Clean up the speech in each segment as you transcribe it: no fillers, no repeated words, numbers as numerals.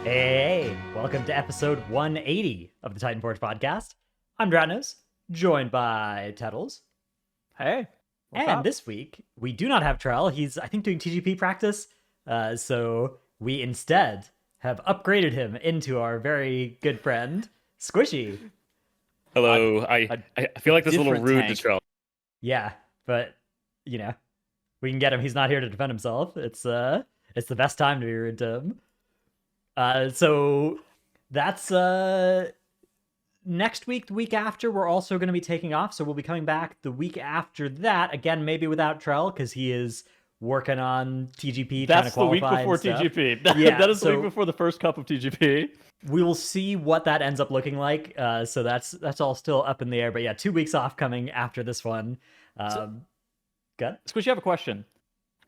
Hey, welcome to episode 180 of the Titanforge podcast. I'm Dratnos, joined by Tettles. Hey, what's And up? this week, we do not have Trell. He's, I think, doing TGP practice. So we instead have upgraded him into our very good friend, Squishei. A, Hello. I a, I a feel like this is a little different rude to tank. Trell. Yeah, but, you know, we can get him. He's not here to defend himself. It's the best time to be rude to him. So that's next week, the week after, we're also going to be taking off. So we'll be coming back the week after that. Again, maybe without Trell, because he is working on TGP, trying to That's the week qualify before and stuff. TGP. Yeah, That is the so- week before the first cup of TGP. We will see what that ends up looking like. So that's all still up in the air. But yeah, 2 weeks off coming after this one. Good. Squish, you have a question.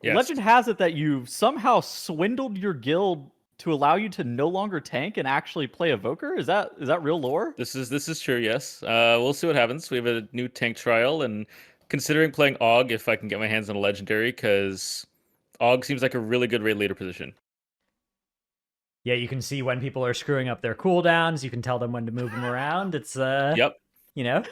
Yes. Legend has it that you somehow swindled your guild to allow you to no longer tank and actually play Evoker. Is that real lore? This is true. Yes. We'll see what happens. We have a new tank trial, and considering playing Og if I can get my hands on a legendary, because Og seems like a really good raid leader position. Yeah, you can see when people are screwing up their cooldowns. You can tell them when to move them around. It's Yep. you know,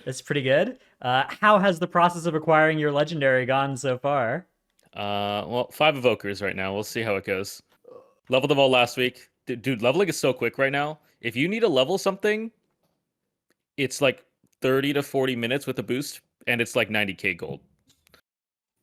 it's pretty good. How has the process of acquiring your legendary gone so far? Well, 5 evokers right now. We'll see how it goes. Leveled them all last week. Dude, leveling is so quick right now. If you need to level something, it's like 30 to 40 minutes with a boost, and it's like 90k gold.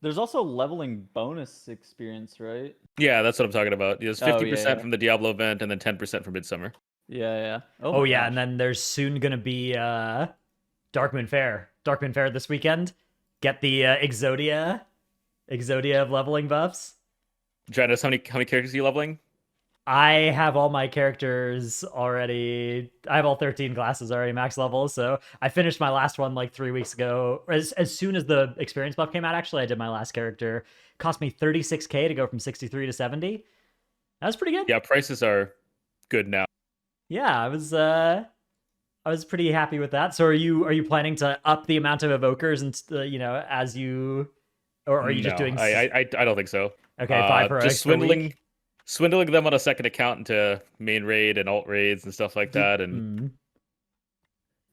There's also leveling bonus experience, right? Yeah, that's what I'm talking about. There's 50% yeah. from the Diablo event, and then 10% from Midsummer. Yeah. Oh my yeah, gosh. and then there's soon gonna be Darkmoon Fair. Darkmoon Fair this weekend. Get the Exodia of leveling buffs. Dratnos, how many characters are you leveling? I have all my characters already. I have all 13 classes already max level, so I finished my last one like 3 weeks ago. As soon as the experience buff came out, actually, I did my last character. Cost me 36k to go from 63 to 70. That was pretty good. Yeah, prices are good now. Yeah, I was pretty happy with that. So are you planning to up the amount of evokers and as you, or are you just No, doing? I don't think so. Okay, 5 heroics just per week. swindling them on a second account into main raid and alt raids and stuff like that. And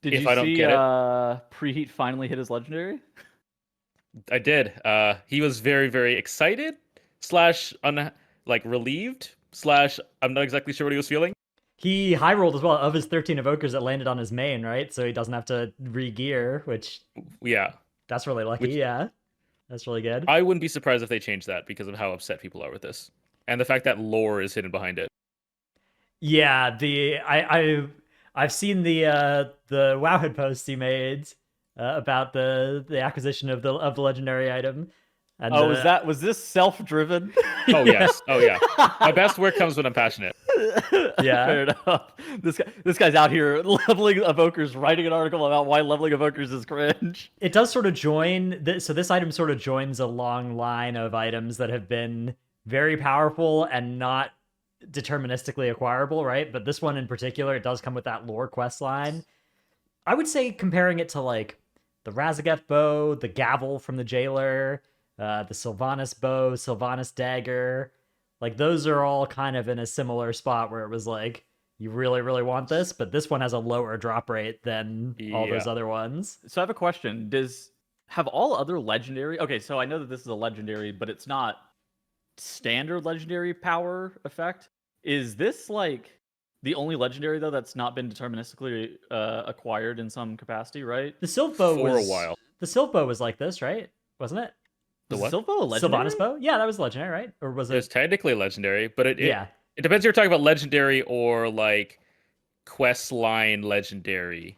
Did if you I don't see get it- Preheat finally hit his legendary? I did. He was very, very excited / relieved / I'm not exactly sure what he was feeling. He high rolled as well. Of his 13 evokers that landed on his main, right? So he doesn't have to re-gear, which Yeah, that's really lucky. Yeah, that's really good. I wouldn't be surprised if they changed that because of how upset people are with this, and the fact that lore is hidden behind it. Yeah, I've seen the Wowhead post he made about the acquisition of the legendary item. And, Was this self-driven? Oh yes, oh yeah. My best work comes when I'm passionate. Yeah. Fair enough. This guy's out here leveling evokers, writing an article about why leveling evokers is cringe. It does sort of join. So this item sort of joins a long line of items that have been very powerful and not deterministically acquirable, right? But this one in particular, it does come with that lore quest line. I would say comparing it to like the Razageth bow, the gavel from the jailer, the Sylvanas bow, Sylvanas dagger. Like those are all kind of in a similar spot where it was like, you really, really want this, but this one has a lower drop rate than all those Yeah. other ones. So I have a question. Have all other legendary... Okay, so I know that this is a legendary, but it's not standard legendary power effect. Is this like the only legendary though that's not been deterministically acquired in some capacity, right? The Sylph bow For a was while. The Sylph bow was like this, right? Wasn't it? The Is what? Silvo a legendary? Sylvanas bow? Yeah, that was legendary, right? Or was It's it? technically legendary, but it Yeah. depends if you're talking about legendary or like quest line legendary.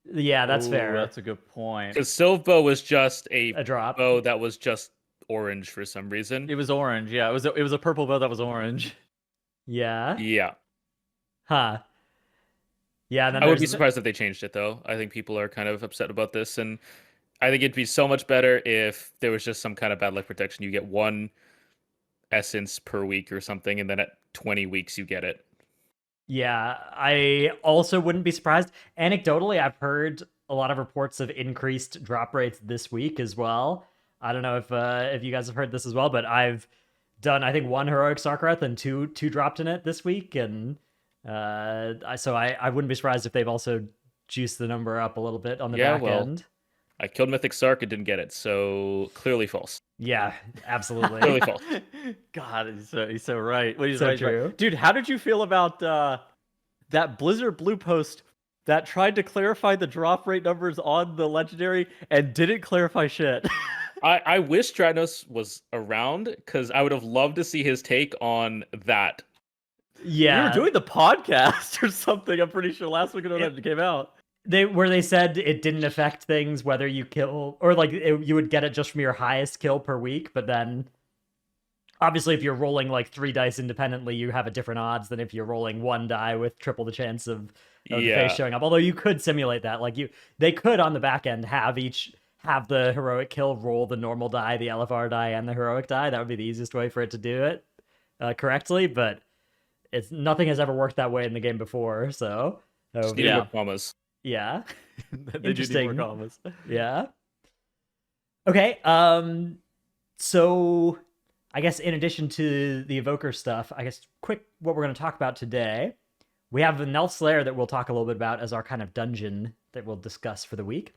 Yeah, that's Ooh, fair. That's a good point. Because Silvo was just a A drop. bow that was just orange for some reason. It was orange. Yeah, it was a purple bow that was orange. Yeah. Yeah. Huh. Yeah, and then I would be there's surprised if they changed it though. I think people are kind of upset about this, and I think it'd be so much better if there was just some kind of bad luck protection. You get one essence per week or something, and then at 20 weeks you get it. Yeah, I also wouldn't be surprised. Anecdotally, I've heard a lot of reports of increased drop rates this week as well. I don't know if you guys have heard this as well, but I've done, I think, one heroic Sarkareth and two dropped in it this week, and so I wouldn't be surprised if they've also juiced the number up a little bit on the back end. I killed Mythic Sark and didn't get it, so clearly false. Yeah, absolutely. Clearly false. God, he's so right. Well, he's So right, he's right. true. Dude, how did you feel about that Blizzard Blue post that tried to clarify the drop rate numbers on the legendary and didn't clarify shit? I wish Stratos was around because I would have loved to see his take on that. Yeah, We were doing the podcast or something. I'm pretty sure last week when it came out. they said it didn't affect things whether you kill or like you would get it just from your highest kill per week, but then obviously if you're rolling like 3 dice independently, you have a different odds than if you're rolling 1 die with triple the chance of the face showing up. Although you could simulate that, like they could on the back end have the heroic kill roll the normal die, the LFR die, and the heroic die. That would be the easiest way for it to do it correctly, but nothing has ever worked that way in the game before, so Just need more commas. yeah. They do need more commas. Yeah. Okay. So I guess in addition to the Evoker stuff, I guess quick what we're going to talk about today. We have the Nelth's Lair that we'll talk a little bit about as our kind of dungeon that we'll discuss for the week.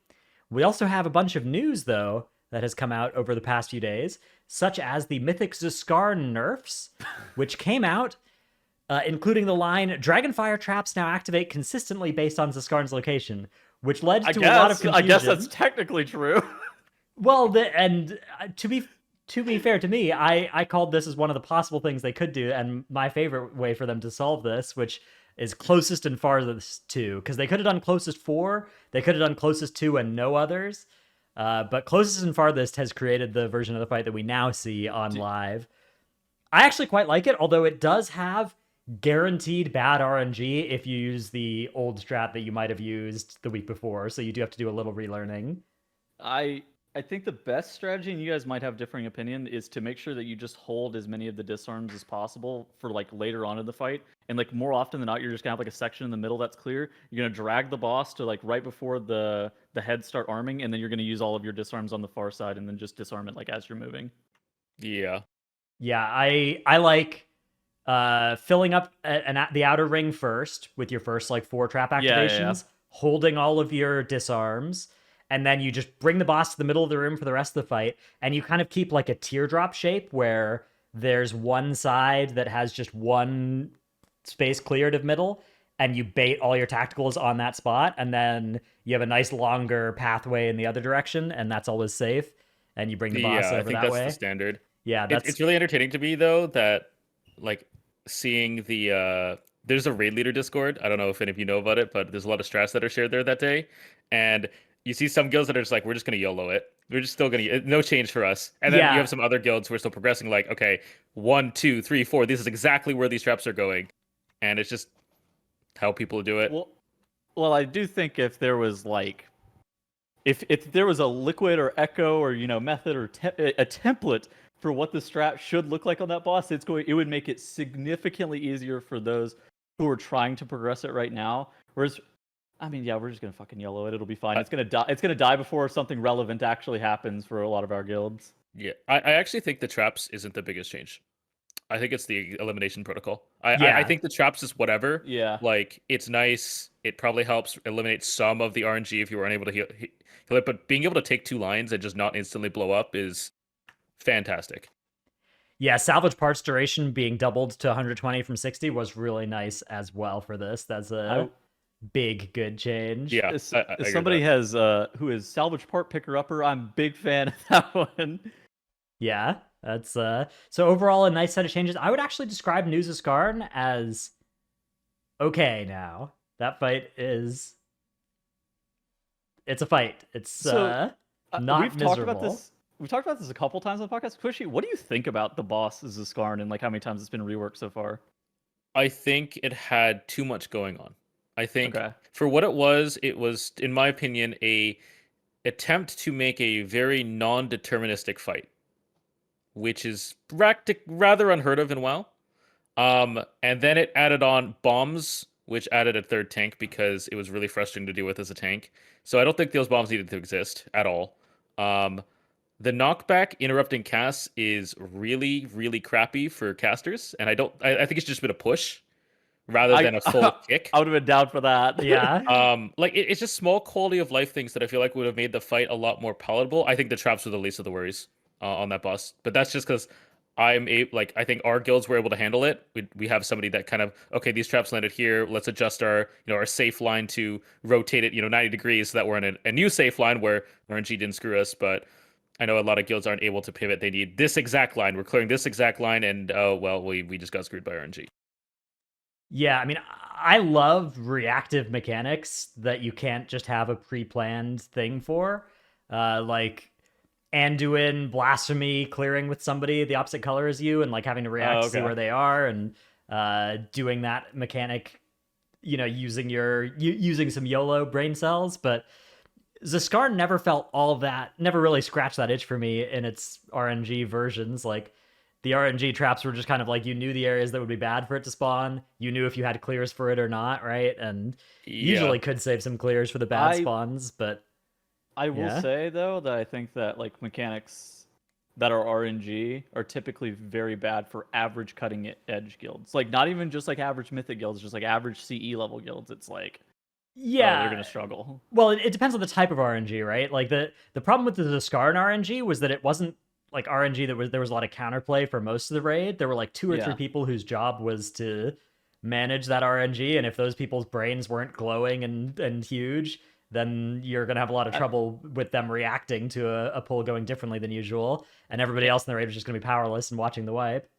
We also have a bunch of news, though, that has come out over the past few days, such as the Mythic Zskarn nerfs, which came out, including the line, Dragonfire traps now activate consistently based on Zskarn's location, which led to a lot of confusion. I guess that's technically true. Well, to be fair to me, I called this as one of the possible things they could do, and my favorite way for them to solve this, which is closest and farthest to, because they could have done closest 4, they could have done closest 2 and no others, but closest and farthest has created the version of the fight that we now see on live. I actually quite like it, although it does have guaranteed bad RNG if you use the old strat that you might have used the week before, so you do have to do a little relearning. I think the best strategy, and you guys might have differing opinion, is to make sure that you just hold as many of the disarms as possible for like later on in the fight. And like more often than not, you're just gonna have like a section in the middle that's clear. You're gonna drag the boss to like right before the heads start arming, and then you're gonna use all of your disarms on the far side, and then just disarm it like as you're moving. Yeah. Yeah, I like filling up the outer ring first with your first like 4 trap activations, holding all of your disarms, and then you just bring the boss to the middle of the room for the rest of the fight, and you kind of keep like a teardrop shape where there's one side that has just one space cleared of middle, and you bait all your tacticals on that spot, and then you have a nice longer pathway in the other direction, and that's always safe, and you bring the boss over I think that that's way. the standard. Yeah, it's really entertaining to me though that like seeing the there's a raid leader Discord. I don't know if any of you know about it, but there's a lot of strats that are shared there that day, and you see some guilds that are just like, we're just gonna YOLO it. We're just still gonna no change for us. And then you have some other guilds who are still progressing, like, okay, 1, 2, 3, 4. This is exactly where these traps are going, and it's just how people do it. Well, I do think if there was like, if there was a liquid or echo or method or a template for what the strat should look like on that boss, it would make it significantly easier for those who are trying to progress it right now. Whereas, I mean, yeah, we're just gonna fucking YOLO it. It'll be fine. It's gonna die. It's gonna die before something relevant actually happens for a lot of our guilds. Yeah, I actually think the traps isn't the biggest change. I think it's the elimination protocol. I think the traps is whatever. Yeah. Like, it's nice. It probably helps eliminate some of the RNG if you were unable to heal it. But being able to take 2 lines and just not instantly blow up is fantastic. Yeah, salvage parts duration being doubled to 120 from 60 was really nice as well for this. That's a big good change. Yeah, as somebody has who is salvage part picker upper, I'm big fan of that one. Yeah, that's so overall a nice set of changes. I would actually describe New Zskarn as okay now. That fight it's a fight. It's not miserable. We've talked about this a couple times on the podcast. Squishei, what do you think about the boss Zskarn and like how many times it's been reworked so far? I think it had too much going on. I think for what it was, in my opinion, a attempt to make a very non-deterministic fight, which is rather unheard of in WoW. And then it added on bombs, which added a 3rd tank because it was really frustrating to deal with as a tank. So I don't think those bombs needed to exist at all. The knockback interrupting casts is really, really crappy for casters, and I think it's just been a push rather than a full kick. I would have been down for that. Yeah. It's just small quality of life things that I feel like would have made the fight a lot more palatable. I think the traps were the least of the worries on that boss, but that's just because I think our guilds were able to handle it. We have somebody that kind of, okay, these traps landed here. Let's adjust our our safe line to rotate it 90 degrees so that we're in a new safe line where RNG didn't screw us. But I know a lot of guilds aren't able to pivot. They need this exact line. We're clearing this exact line, and we just got screwed by RNG. Yeah, I mean, I love reactive mechanics that you can't just have a pre-planned thing for. Like Anduin Blasphemy clearing with somebody the opposite color as you and like having to react to see where they are and doing that mechanic, using some YOLO brain cells, but Zskarn never felt all that, never really scratched that itch for me in its RNG versions. Like, the RNG traps were just kind of like, you knew the areas that would be bad for it to spawn. You knew if you had clears for it or not, right? And usually could save some clears for the bad spawns, but... I will say, though, that I think that like mechanics that are RNG are typically very bad for average cutting edge guilds. Like, not even just like average mythic guilds, just like average CE level guilds. It's like... Yeah, they're gonna struggle. Well, it depends on the type of RNG, right? Like the problem with the Zskarn RNG was that it wasn't like RNG there was a lot of counterplay for most of the raid. There were like 2 or 3 people whose job was to manage that RNG, and if those people's brains weren't glowing and huge, then you're gonna have a lot of trouble with them reacting to a pull going differently than usual, and everybody else in the raid was just gonna be powerless and watching the wipe.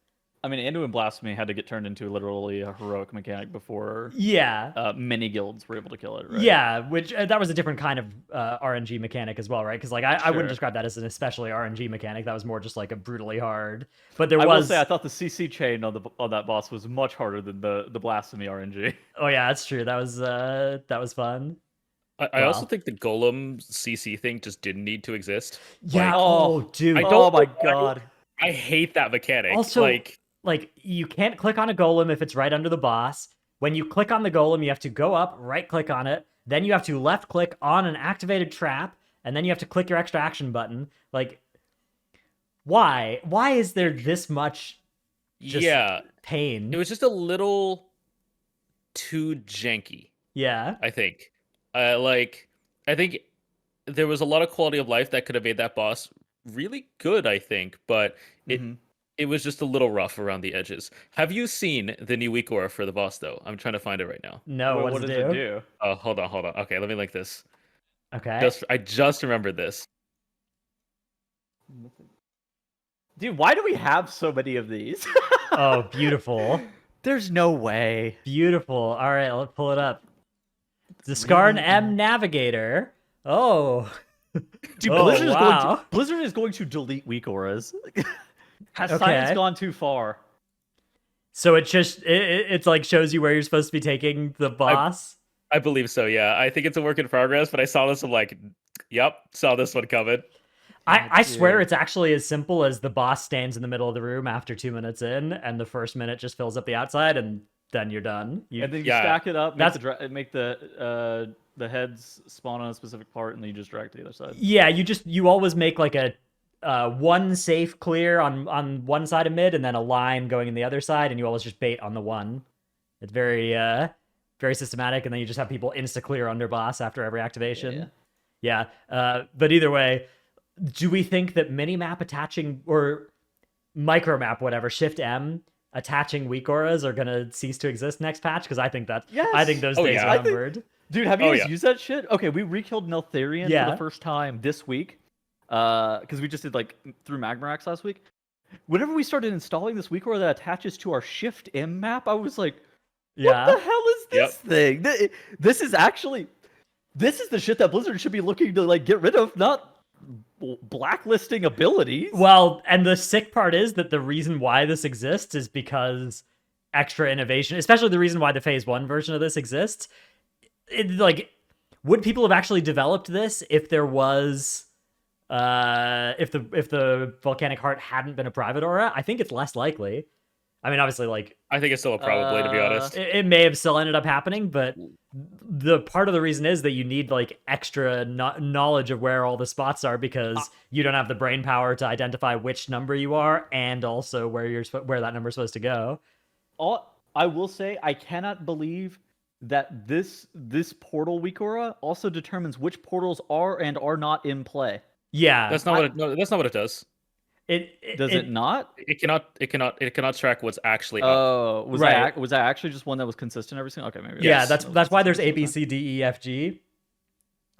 I mean, Anduin Blasphemy had to get turned into literally a heroic mechanic before many guilds were able to kill it, right? Yeah, which that was a different kind of RNG mechanic as well, right? Because like I wouldn't describe that as an especially RNG mechanic. That was more just like a brutally hard. But I will say I thought the CC chain on that boss was much harder than the Blasphemy RNG. Oh yeah, that's true. That was fun. I also think the Golem CC thing just didn't need to exist. Yeah. Dude. Oh my god. I hate that mechanic. Also, like you can't click on a golem if it's right under the boss. When you click on the golem, you have to go up, right click on it, then you have to left click on an activated trap, and then you have to click your extra action button. Like, why? Why is there this much pain? It was just a little too janky. Yeah. I think. I think there was a lot of quality of life that could have made that boss really good, I think, but it was just a little rough around the edges. Have you seen the new weak aura for the boss, though? I'm trying to find it right now. No, what does it do? Oh, hold on. Okay, let me link this. Okay. I just remembered this. Dude, why do we have so many of these? Oh, beautiful. There's no way. Beautiful. All right, let's pull it up. Zskarn M Navigator. Oh. Dude, Blizzard is going to delete weak auras. Has science gone too far? So it's like shows you where you're supposed to be taking the boss? I believe so, yeah. I think it's a work in progress, but I saw this, I'm like, yep, saw this one coming. I swear it's actually as simple as the boss stands in the middle of the room after 2 minutes in, and the first minute just fills up the outside, and then you're done. And then you stack it up, make the heads spawn on a specific part, and then you just drag to the other side. Yeah, you always make like a one safe clear on one side of mid, and then a line going in the other side, and you always just bait on the one. It's very very systematic, and then you just have people insta clear under boss after every activation. Yeah. But either way, do we think that minimap attaching or micromap, whatever, Shift M attaching weak auras are gonna cease to exist next patch? Because I think I think those days are numbered. Dude, have you guys used that shit? Okay, we rekilled Neltharion for the first time this week. Because we just did like through Magmarax last week. Whenever we started installing this weak aura that attaches to our Shift M map, I was like, what the hell is this thing? This is the shit that Blizzard should be looking to like get rid of, not blacklisting abilities. Well, and the sick part is that the reason why this exists is because extra innovation, especially the reason why the phase 1 version of this exists. Would people have actually developed this if there was if the volcanic heart hadn't been a private aura? I think it's less likely. I mean, obviously, like I think it's still a probably, to be honest. it may have still ended up happening, but the part of the reason is that you need like extra knowledge of where all the spots are because you don't have the brain power to identify which number you are and also where that number's supposed to go. I will say I cannot believe that this portal Wikora also determines which portals are and are not in play. Yeah, That's not what it. No, that's not what it does. Does it not? It cannot track what's actually up. Oh, was Right. that actually just one that was consistent every single? Okay, maybe. Yeah, Yes. that's why there's A, B, C, D, E, F, G.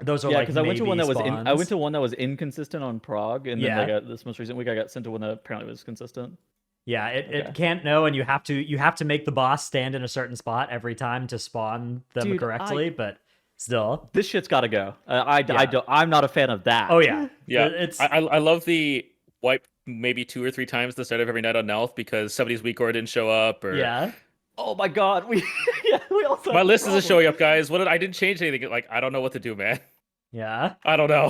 Those are Yeah, like because I went to one that was spawns. I went to one that was inconsistent on Prague, and Yeah. then this most recent week I got sent to one that apparently was consistent. Yeah, Okay. it can't know, and you have to make the boss stand in a certain spot every time to spawn them Dude, correctly. But still, This shit's got to go. I Yeah. don't. I'm not a fan of that. oh yeah, Yeah, it's I love the wipe maybe 2 or 3 times the start of every night on Nelth because somebody's weak or didn't show up or yeah. Oh my god, we also my have list a isn't problem. showing up, guys. I didn't change anything. Like I don't know what to do, man. Yeah. I don't know.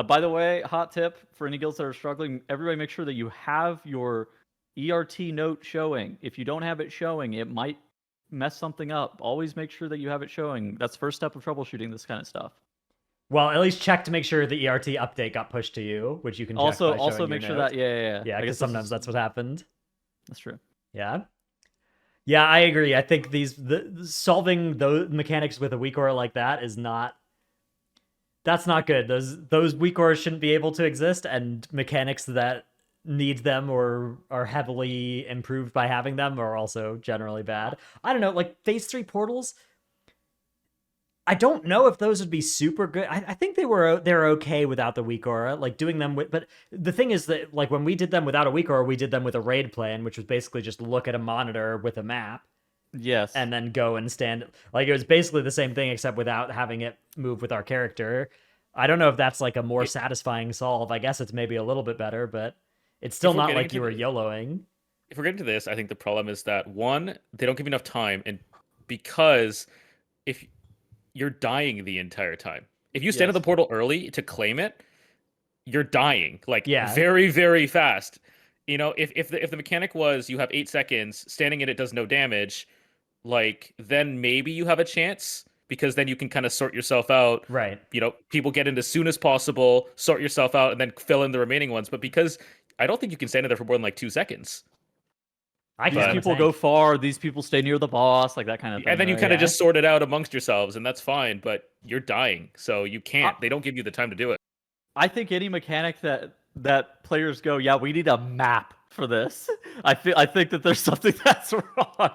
By the way, hot tip for any guilds that are struggling: everybody make sure that you have your ERT note showing. If you don't have it showing, it might mess something up. Always make sure that you have it showing. That's the first step of troubleshooting this kind of stuff. Well, at least check to make sure the ERT update got pushed to you, which you can check Also, by showing your make sure note. that yeah. Yeah, I because guess sometimes that's what happened. That's true. Yeah. Yeah, I agree. I think solving those mechanics with a weak aura like that is not. That's not good. Those weak auras shouldn't be able to exist, and mechanics that need them or are heavily improved by having them are also generally bad. I don't know, like phase 3 portals. I don't know if those would be super good. I think they're okay without the weak aura, like doing them with. But the thing is that like when we did them without a weak aura, we did them with a raid plan, which was basically just look at a monitor with a map Yes. and then go and stand. Like it was basically the same thing except without having it move with our character. I don't know if that's like a more satisfying solve. I guess it's maybe a little bit better, but it's still If we're not getting like you into were YOLOing. If we're getting to this, I think the problem is that one, they don't give you enough time, and because if you're dying the entire time, if you stand at Yes. the portal early to claim it, you're dying like Yeah. very very fast. You know, if the mechanic was you have 8 seconds, standing in it does no damage, like then maybe you have a chance because then you can kind of sort yourself out. Right. You know, people get in as soon as possible, sort yourself out, and then fill in the remaining ones. But because I don't think you can stand in there for more than like 2 seconds. I These can't. people go far. These people stay near the boss, like that kind of thing. And then you right? kind of Yeah. just sort it out amongst yourselves, and that's fine. But you're dying, so you can't. They don't give you the time to do it. I think any mechanic that players go, yeah, we need a map for this. I think that there's something that's wrong.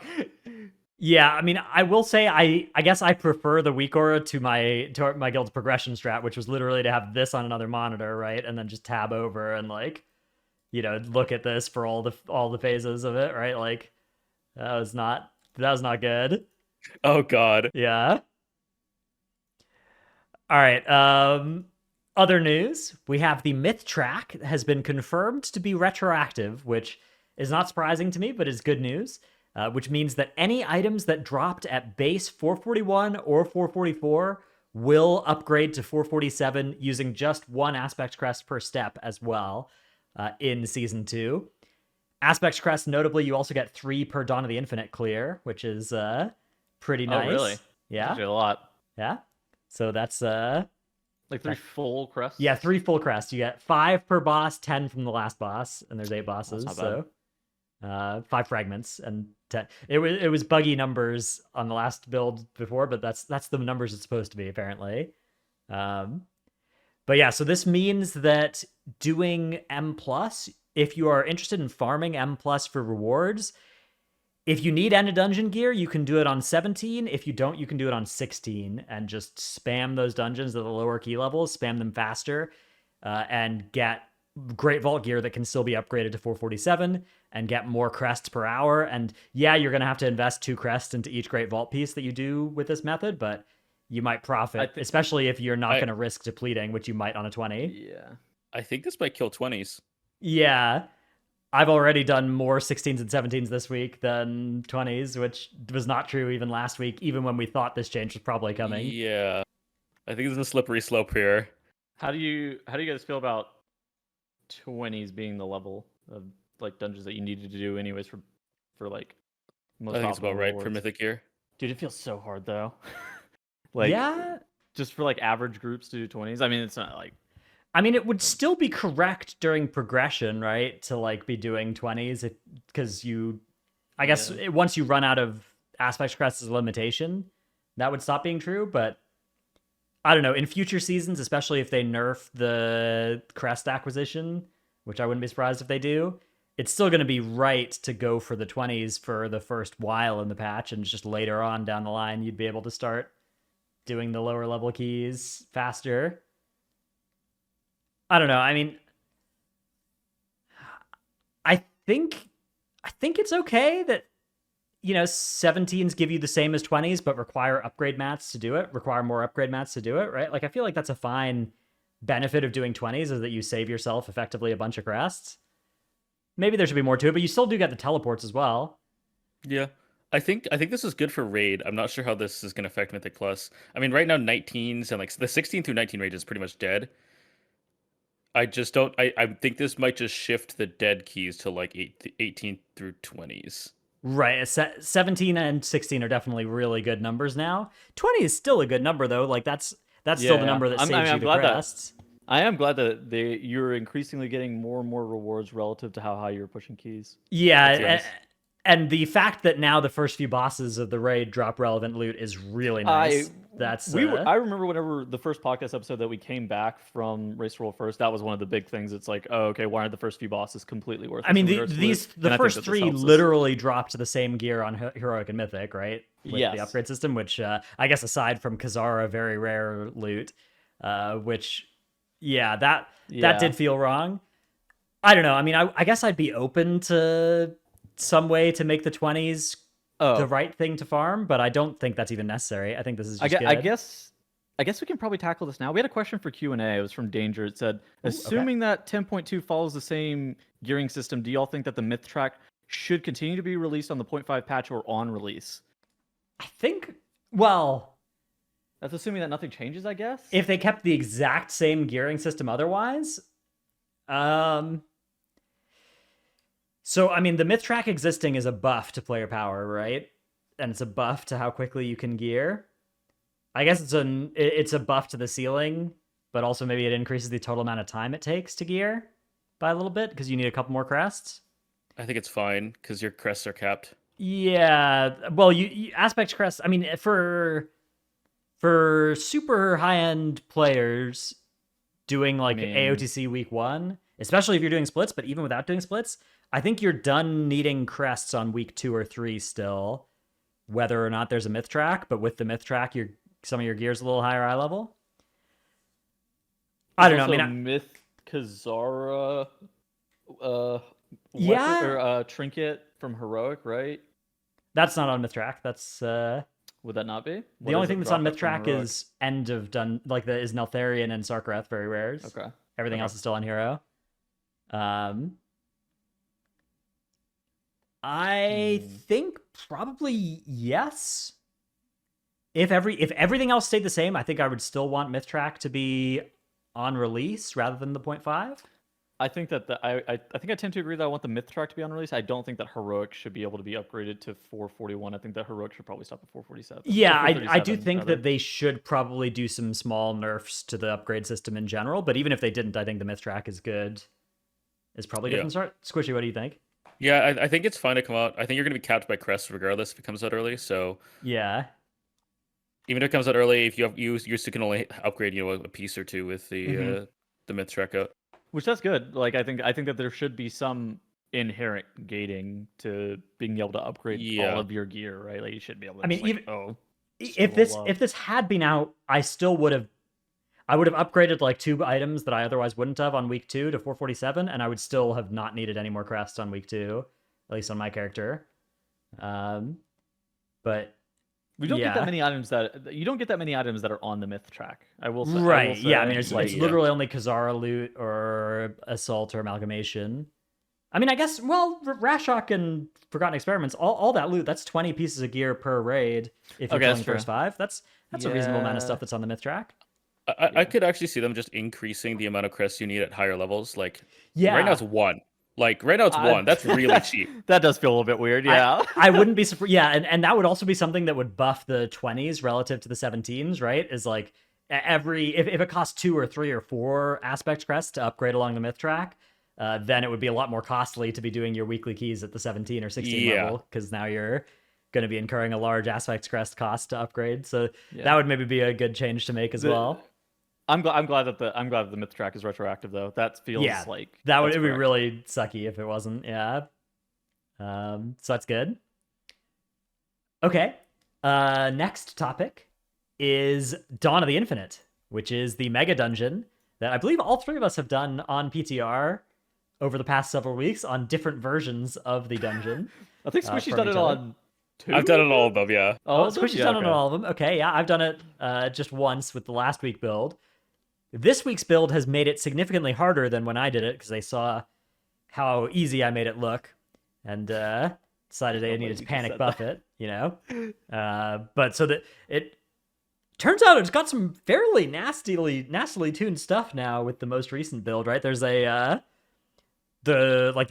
Yeah, I mean, I will say I guess I prefer the weak aura to my guild's progression strat, which was literally to have this on another monitor, right, and then just tab over and like, you know, look at this for all the phases of it, right? Like, that was not good. Oh God. Yeah. All right. Other news: we have the myth track has been confirmed to be retroactive, which is not surprising to me, but is good news. Which means that any items that dropped at base 441 or 444 will upgrade to 447 using just one Aspect Crest per step as well in Season 2. Aspect Crest, notably, you also get 3 per Dawn of the Infinite clear, which is pretty nice. Oh, really? Yeah. Actually, a lot. Yeah. So that's... Like 3 full crests? Yeah, 3 full crests. You get 5 per boss, 10 from the last boss, and there's 8 bosses, not so... 5 fragments and 10. It was buggy numbers on the last build before, but that's the numbers it's supposed to be apparently. But yeah, so this means that doing M+, if you are interested in farming M+ for rewards, if you need end of dungeon gear, you can do it on 17. If you don't, you can do it on 16 and just spam those dungeons at the lower key levels, spam them faster, and get Great Vault gear that can still be upgraded to 447 and get more crests per hour. And yeah, you're going to have to invest 2 crests into each Great Vault piece that you do with this method, but you might profit, especially if you're not going to risk depleting, which you might on a 20. Yeah. I think this might kill 20s. Yeah. I've already done more 16s and 17s this week than 20s, which was not true even last week, even when we thought this change was probably coming. Yeah. I think there's a slippery slope here. How do you guys feel about 20s being the level of like dungeons that you needed to do anyways for for like I most think it's about optimal right for rewards. Mythic gear. Dude, it feels so hard though. Like Yeah, just for like average groups to do 20s. I mean, it's not like I mean, it would still be correct during progression, right, to like be doing 20s because I guess once you run out of Aspect Crest as a limitation, that would stop being true. But I don't know. In future seasons, especially if they nerf the crest acquisition, which I wouldn't be surprised if they do, it's still going to be right to go for the 20s for the first while in the patch, and just later on down the line, you'd be able to start doing the lower level keys faster. I don't know. I mean, I think it's okay that 17s give you the same as 20s but require upgrade mats to do it, require more upgrade mats to do it, right? Like I feel like that's a fine benefit of doing 20s is that you save yourself effectively a bunch of crests. Maybe there should be more to it, but you still do get the teleports as well. Yeah. I think this is good for raid. I'm not sure how this is going to affect Mythic Plus. I mean, right now 19s and like the 16 through 19 range is pretty much dead. I just don't. I think this might just shift the dead keys to like 18 through 20s. Right. 17 and 16 are definitely really good numbers now. 20 is still a good number though. Like that's still the number that saves you the crests. I am glad that you're increasingly getting more and more rewards relative to how high you're pushing keys. Yeah, and the fact that now the first few bosses of the raid drop relevant loot is really nice. I remember whenever the first podcast episode that we came back from Race Roll First, that was one of the big things. It's like, oh, okay, why aren't the first few bosses completely worth it? I mean, the first three literally dropped the same gear on Heroic and Mythic, right? With the upgrade system, which I guess aside from Kazara, very rare loot, which, that did feel wrong. I don't know. I mean, I guess I'd be open to some way to make the 20s the right thing to farm, but I don't think that's even necessary. I think this is just good. I guess we can probably tackle this now. We had a question for Q&A. It was from Danger. It said, assuming that 10.2 follows the same gearing system, do y'all think that the Myth track should continue to be released on the 0.5 patch or on release? I think, well, that's assuming that nothing changes, I guess. If they kept the exact same gearing system otherwise, so, I mean, the Myth track existing is a buff to player power, right? And it's a buff to how quickly you can gear. I guess it's a buff to the ceiling, but also maybe it increases the total amount of time it takes to gear by a little bit because you need a couple more crests. I think it's fine because your crests are capped. Yeah, well, you aspect crests. I mean, for super high-end players doing like AOTC week 1, especially if you're doing splits, but even without doing splits, I think you're done needing crests on week 2 or 3 still, whether or not there's a Myth track. But with the Myth track, some of your gear's a little higher eye level. I don't know. I mean, Myth Kazara, trinket from Heroic, right? That's not on Myth track. That's would that not be? The only thing that's on Myth track is end of done is Neltharion and Sarkareth, very rares. Okay. Everything else is still on hero. I think probably yes. If everything else stayed the same, I think I would still want Myth track to be on release rather than the 0.5. I think that I think I tend to agree that I want the Myth track to be on release. I don't think that Heroic should be able to be upgraded to 441. I think that Heroic should probably stop at 447. Yeah, I do think that they should probably do some small nerfs to the upgrade system in general. But even if they didn't, I think the Myth track is good. Is probably good from the start. Squishy, what do you think? Yeah, I think it's fine to come out. I think you're going to be capped by crests regardless if it comes out early. So yeah, even if it comes out early, if you still can only upgrade a piece or two with the Myth track out. Which that's good. Like I think that there should be some inherent gating to being able to upgrade all of your gear, right? Like you should be able to. I mean, if this had been out, I would have upgraded like 2 items that I otherwise wouldn't have on week 2 to 447, and I would still have not needed any more crests on week 2, at least on my character. But we don't get that many items that are on the Myth track. I will say. Right. Yeah. I mean, it's literally only Kazara loot or Assault or Amalgamation. I mean, I guess, well, Rashok and Forgotten Experiments, all that loot, that's 20 pieces of gear per raid if you're killing first 5. That's a reasonable amount of stuff that's on the Myth track. I could actually see them just increasing the amount of crests you need at higher levels. Like right now it's 1. Like right now it's 1. That's really cheap. That does feel a little bit weird. Yeah. I wouldn't be surprised. Yeah, and that would also be something that would buff the 20s relative to the 17s, right? Is like if it costs 2 or 3 or 4 aspect crests to upgrade along the myth track, then it would be a lot more costly to be doing your weekly keys at the 17 or 16 level, because now you're going to be incurring a large aspect crest cost to upgrade. So that would maybe be a good change to make as well. I'm glad that the myth track is retroactive though. That feels like that would be really sucky if it wasn't. Yeah. So that's good. Okay. Next topic is Dawn of the Infinite, which is the mega dungeon that I believe all 3 of us have done on PTR over the past several weeks on different versions of the dungeon. I think Squishy's done it on 2. I've done it on all of them, yeah. Oh, Squishy's done it on all of them. Okay, yeah, I've done it just once with the last week build. This week's build has made it significantly harder than when I did it, because they saw how easy I made it look, and decided they needed to panic buff it, you know? But so that it turns out it's got some fairly nastily tuned stuff now with the most recent build, right? There's the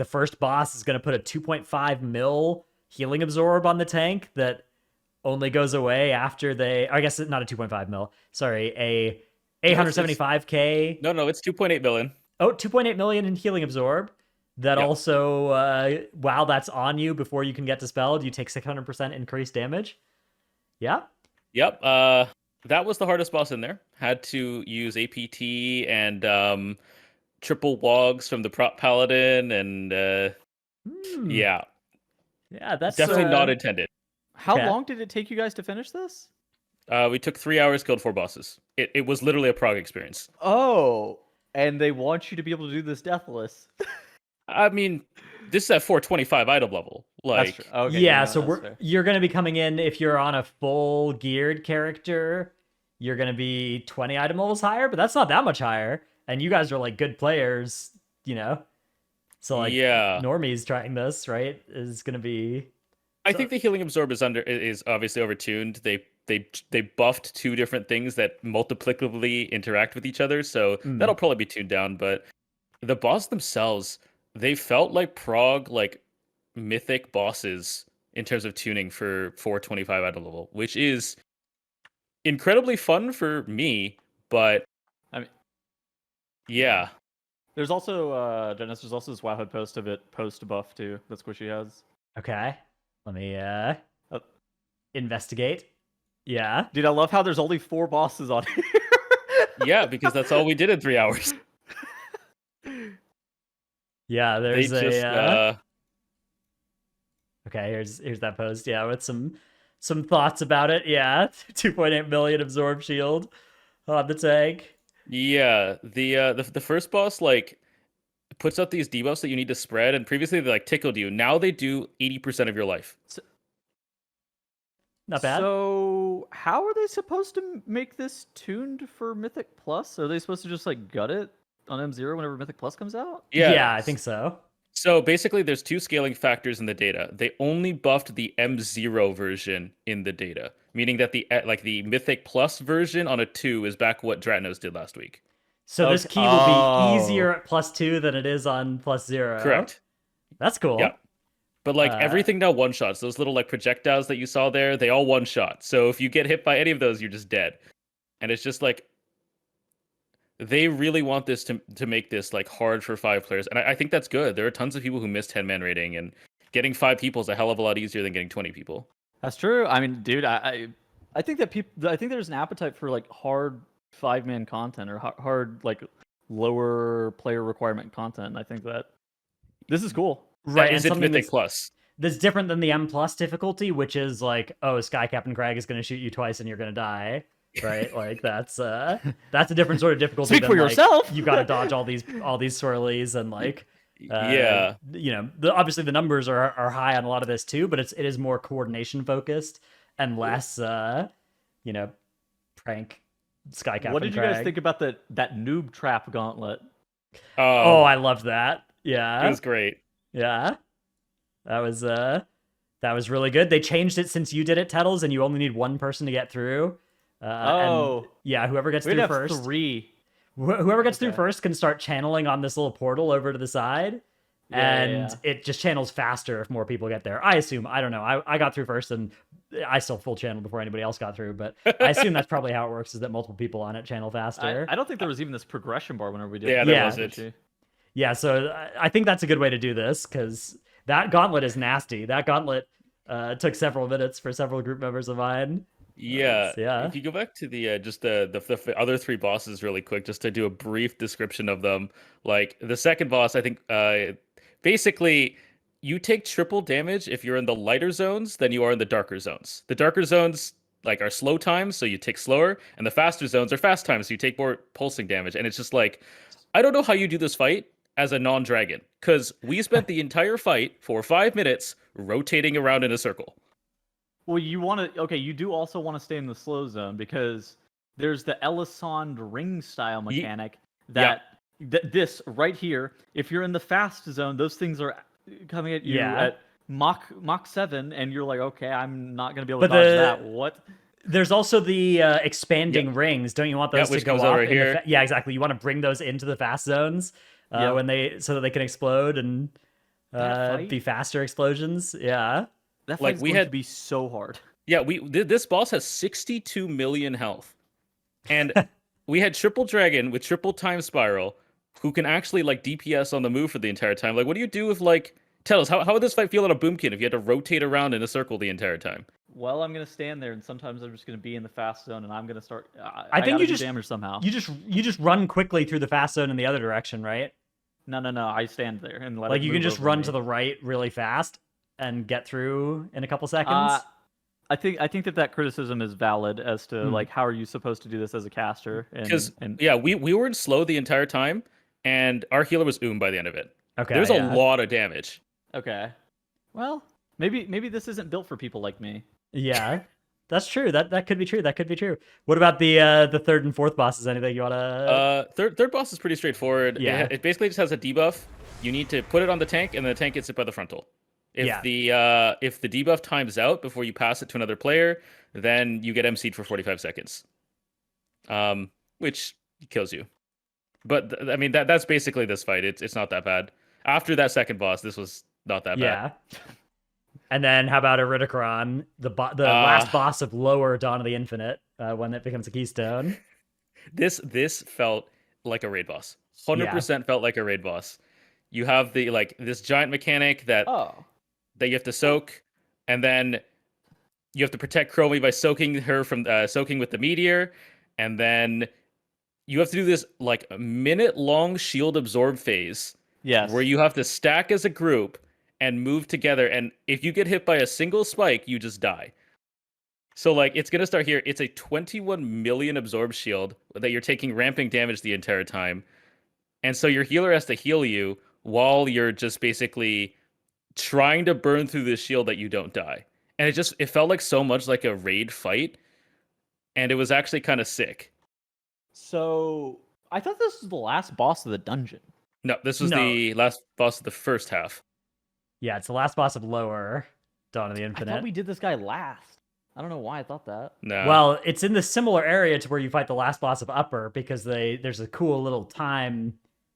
first boss is going to put a 2.5 mil healing absorb on the tank that only goes away after I guess not a 2.5 mil. Sorry, a 875k. No, it's 2.8 million. Oh, 2.8 million in healing absorb. That also, while that's on you before you can get dispelled, you take 600% increased damage. Yeah. Yep. That was the hardest boss in there. Had to use APT and triple wogs from the prop paladin, and yeah, that's definitely not intended. How long did it take you guys to finish this? We took 3 hours, killed 4 bosses. It was literally a prog experience. Oh, and they want you to be able to do this deathless. I mean, this is at 425 item level. Like, okay, yeah, so you're going to be coming in, if you're on a full geared character, you're going to be 20 item levels higher, but that's not that much higher. And you guys are like good players, you know? So like normies trying this, right, is going to be... I think the healing absorb is obviously overtuned. They buffed 2 different things that multiplicatively interact with each other, so that'll probably be tuned down. But the boss themselves, they felt like prog, like mythic bosses in terms of tuning for 425 item level, which is incredibly fun for me. But I mean, yeah, there's also Dennis. There's also this Wowhead post of it post buff too that Squishy has. Okay, let me investigate. Yeah, dude, I love how there's only 4 bosses on here. Yeah, because that's all we did in 3 hours. Yeah, there's okay, here's that post. Yeah, with some thoughts about it. Yeah, 2.8 million absorb shield on the tank. Yeah, the first boss like puts out these debuffs that you need to spread, and previously they like tickled you. Now they do 80% of your life. Not bad. So how are they supposed to make this tuned for Mythic Plus? Are they supposed to just like gut it on M0 whenever Mythic Plus comes out? Yeah, I think so. So basically there's 2 scaling factors in the data. They only buffed the M0 version in the data, meaning that the Mythic Plus version on a 2 is back what Dratnos did last week. So this key will be easier at +2 than it is on +0. Correct. That's cool. Yeah. But like everything now one-shots. Those little like projectiles that you saw there, they all one-shot. So if you get hit by any of those, you're just dead. And it's just like they really want this to make this like hard for 5 players. And I think that's good. There are tons of people who miss 10-man rating, and getting 5 people is a hell of a lot easier than getting 20 people. That's true. I mean, dude, I think that I think there's an appetite for like hard 5-man content or hard like lower player requirement content. I think that this is cool. Right, is it Mythic Plus? That's different than the M Plus difficulty, which is like, oh, Sky Captain Crag is going to shoot you twice and you're going to die. Right, like that's a different sort of difficulty. Speak for yourself. You got to dodge all these swirlies and like, yeah, you know, obviously the numbers are high on a lot of this too, but it is more coordination focused and less, you know, prank Sky Captain. What did you guys think about that noob trap gauntlet? Oh, I loved that. Yeah, it was great. Yeah, that was really good. They changed it since you did it, Tettles, and you only need 1 person to get through. And yeah, whoever gets through first. 3. Whoever gets through first can start channeling on this little portal over to the side, and it just channels faster if more people get there. I assume. I don't know. I got through first, and I still full channel before anybody else got through. But I assume that's probably how it works: is that multiple people on it channel faster. I don't think there was even this progression bar whenever we did. Yeah, there wasn't. Yeah, so I think that's a good way to do this because that gauntlet is nasty. That gauntlet took several minutes for several group members of mine. Yeah. Yeah. If you go back to the just the other three bosses really quick, just to do a brief description of them. Like the second boss, I think basically you take triple damage if you're in the lighter zones than you are in the darker zones. The darker zones like are slow times, so you take slower, and the faster zones are fast times, so you take more pulsing damage. And it's just like, I don't know how you do this fight as a non-dragon, because we spent the entire fight for 5 minutes rotating around in a circle. Well, you do also want to stay in the slow zone because there's the Elisand ring style mechanic this right here. If you're in the fast zone, those things are coming at you at Mach 7, and you're like, okay, I'm not going to be able to dodge that. What? There's also the expanding rings. Don't you want those to go off? Over here. Yeah, exactly. You want to bring those into the fast zones so that they can explode and be faster explosions. Yeah. That fight's going to be so hard. Yeah, this boss has 62 million health. And we had Triple Dragon with Triple Time Spiral, who can actually like DPS on the move for the entire time. Like, what do you do if tell us, how would this fight feel on a Boomkin if you had to rotate around in a circle the entire time? Well, I'm gonna stand there, and sometimes I'm just gonna be in the fast zone, and I'm gonna start. I think you just damage somehow. You just run quickly through the fast zone in the other direction, right? No. I stand there and let. Like you can just run to the right really fast and get through in a couple seconds. I think that criticism is valid as to like how are you supposed to do this as a caster? Because we were in slow the entire time, and our healer was by the end of it. Okay, there's a lot of damage. Okay, well maybe this isn't built for people like me. Yeah, that's true. That could be true. That could be true. What about the third and fourth bosses? Anything you wanna? Third boss is pretty straightforward. Yeah, it basically just has a debuff. You need to put it on the tank, and the tank gets hit by the frontal. If the debuff times out before you pass it to another player, then you get MC'd for 45 seconds, which kills you. But I mean that's basically this fight. It's not that bad. After that second boss, this was not that bad. Yeah. And then how about Eridikron, the last boss of Lower Dawn of the Infinite, when it becomes a keystone? This felt like a raid boss. 100% felt like a raid boss. You have this giant mechanic that you have to soak, and then you have to protect Chromie by soaking her from soaking with the meteor, and then you have to do this like a minute-long shield absorb phase. Yes. Where you have to stack as a group and move together, and if you get hit by a single spike, you just die. So it's gonna start here. It's a 21 million absorb shield that you're taking ramping damage the entire time, and so your healer has to heal you while you're just basically trying to burn through this shield that you don't die. And it felt like so much like a raid fight, and it was actually kind of sick. So I thought this was the last boss of the dungeon. No, this was the last boss of the first half. Yeah, it's the last boss of Lower Dawn of the Infinite. I thought we did this guy last. I don't know why I thought that. No. Well, it's in the similar area to where you fight the last boss of Upper, because there's a cool little time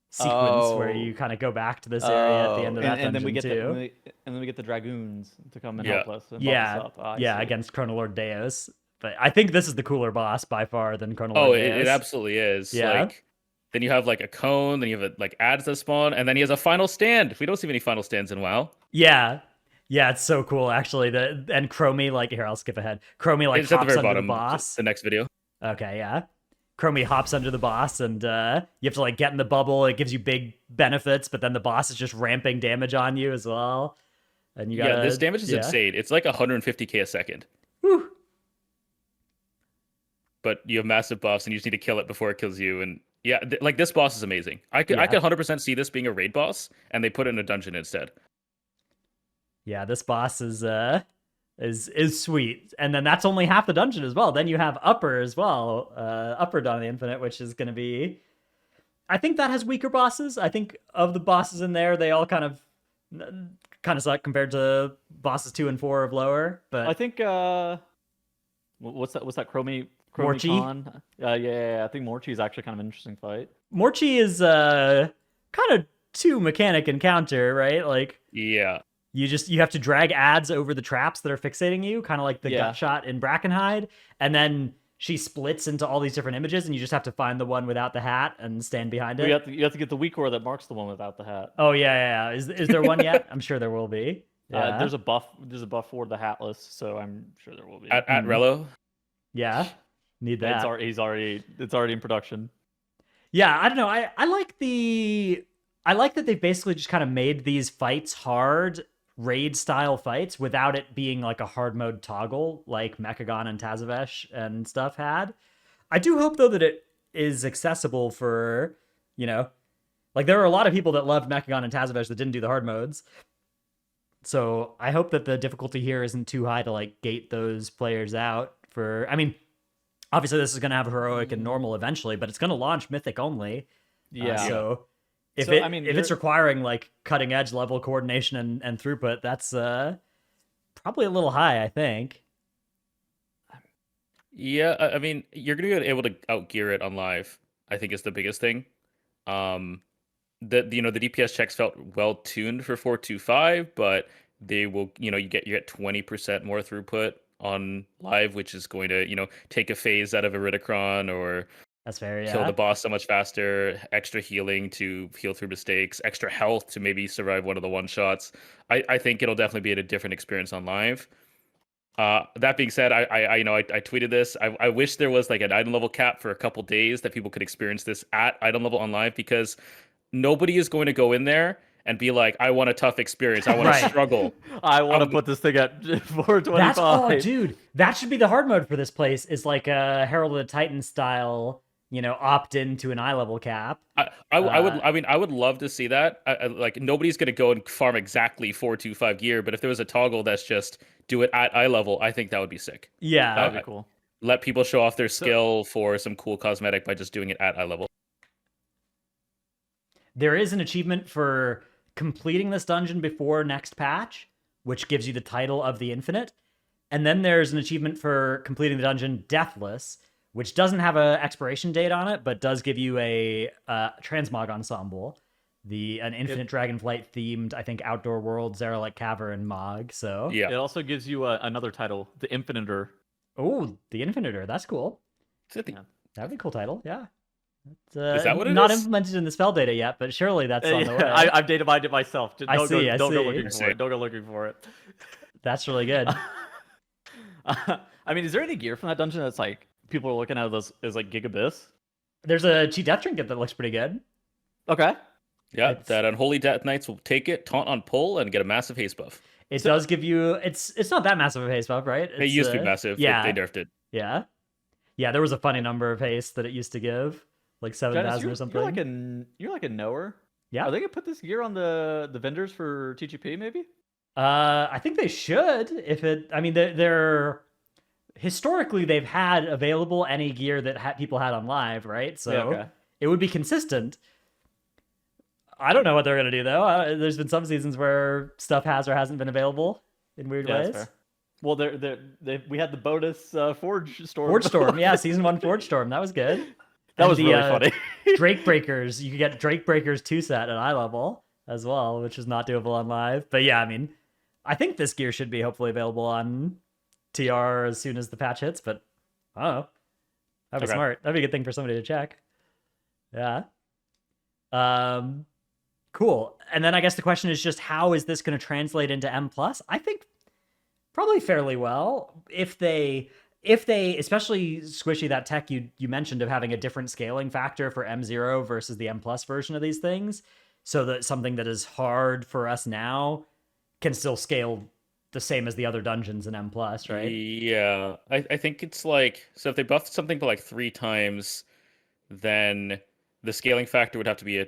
sequence where you kind of go back to this area at the end of that dungeon, and then we get too. And then we get the dragoons to come and help us. And Yeah, us up. Against Chronolord Deus. But I think this is the cooler boss by far than Chronolord Deus. It absolutely is. Yeah. Then you have a cone, then you have adds that spawn, and then he has a final stand. We don't see many final stands in WoW. Yeah. Yeah, it's so cool actually. And Chromie, here, I'll skip ahead. Chromie it's hops at the very under bottom, the boss. the next video. Okay, yeah. Chromie hops under the boss, and you have to get in the bubble. It gives you big benefits, but then the boss is just ramping damage on you as well. And you gotta, this damage is insane. It's like 150k a second. Whew. But you have massive buffs, and you just need to kill it before it kills you. And this boss is amazing. I could 100% see this being a raid boss, and they put it in a dungeon instead. Yeah, this boss is sweet, and then that's only half the dungeon as well. Then you have Upper as well, Upper Dawn of the Infinite, which is going to be. I think that has weaker bosses. I think of the bosses in there, they all kind of suck compared to bosses 2 and 4 of Lower. But I think what's that Chromie Morchi? Con? I think Morchi is actually kind of an interesting fight. Morchi is kind of two mechanic encounter, right? Like Yeah. you have to drag ads over the traps that are fixating you, kind of like the gut shot in Brackenhide, and then she splits into all these different images, and you just have to find the one without the hat and stand behind it. You have to get the weak core that marks the one without the hat. Oh yeah. Is there one yet? I'm sure there will be. Yeah. There's a buff for the hatless, so I'm sure there will be. At Rello. Yeah. Need that. It's already in production. Yeah, I don't know. I like that they've basically just kind of made these fights hard raid style fights without it being like a hard mode toggle like Mechagon and Tazavesh and stuff had. I do hope though that it is accessible for, like there are a lot of people that loved Mechagon and Tazavesh that didn't do the hard modes. So I hope that the difficulty here isn't too high to like gate those players out for, I mean, obviously this is going to have heroic and normal eventually, but it's going to launch mythic only. So if it's requiring like cutting edge level coordination and throughput, that's probably a little high, I think. Yeah, I mean, you're gonna be able to outgear it on live. I think is the biggest thing. The DPS checks felt well tuned for 425, but they will you get 20% more throughput on live, which is going to take a phase out of Iridicron or that's fair. Kill the boss so much faster, extra healing to heal through mistakes, extra health to maybe survive one of the one shots. I think it'll definitely be a different experience on live. That being said, I tweeted this. I wish there was like an item level cap for a couple days that people could experience this at item level on live, because nobody is going to go in there and be like, I want a tough experience. I want to struggle. I want to put this thing at 425. Dude, that should be the hard mode for this place, is like a Herald of the Titan style, opt into an eye level cap. I would love to see that. Like nobody's going to go and farm exactly 425 gear, but if there was a toggle that's just do it at eye level, I think that would be sick. Yeah. That would be cool. Let people show off their skill for some cool cosmetic by just doing it at eye level. There is an achievement for completing this dungeon before next patch, which gives you the title of the Infinite. And then there's an achievement for completing the dungeon Deathless, which doesn't have an expiration date on it, but does give you a transmog ensemble, an Infinite Dragonflight themed, I think, Outdoor World, Zeralek Cavern Mog. So yeah, it also gives you another title, the Infiniter. Oh, the Infiniter. That's cool. That'd be a cool title. Yeah. Is that what it not is? implemented in the spell data yet, but surely that's on the way. I've data mined it myself. Don't go looking for it. Don't go looking for it. That's really good. I mean, is there any gear from that dungeon that's like people are looking at as like Gig Abyss? There's a cheat death trinket that looks pretty good. Okay. Yeah, that Unholy Death Knights will take it, taunt on pull, and get a massive haste buff. It does give you. It's not that massive of a haste buff, right? It used to be massive. Yeah, they nerfed it. Yeah. There was a funny number of haste that it used to give, like 7,000 or something. You're like a knower. Yeah. Are they gonna put this gear on the vendors for TGP maybe? I think they should. I mean, they're historically they've had available any gear that people had on live, right? So it would be consistent. I don't know what they're gonna do though. There's been some seasons where stuff has or hasn't been available in weird ways. That's fair. Well, we had the bonus Forge Storm. Forge Storm, yeah, season 1 Forge Storm. That was good. That was really funny. Drake Breakers. You could get Drake Breakers 2 set at eye level as well, which is not doable on live. But yeah, I mean, I think this gear should be hopefully available on TR as soon as the patch hits, but I don't know. That'd be smart. That'd be a good thing for somebody to check. Yeah. Cool. And then I guess the question is just how is this going to translate into M+? I think probably fairly well. If they especially Squishei, that tech you mentioned of having a different scaling factor for M0 versus the M+ version of these things, so that something that is hard for us now can still scale the same as the other dungeons in M+, right? Yeah. I think it's like, so if they buffed something by like 3 times, then the scaling factor would have to be a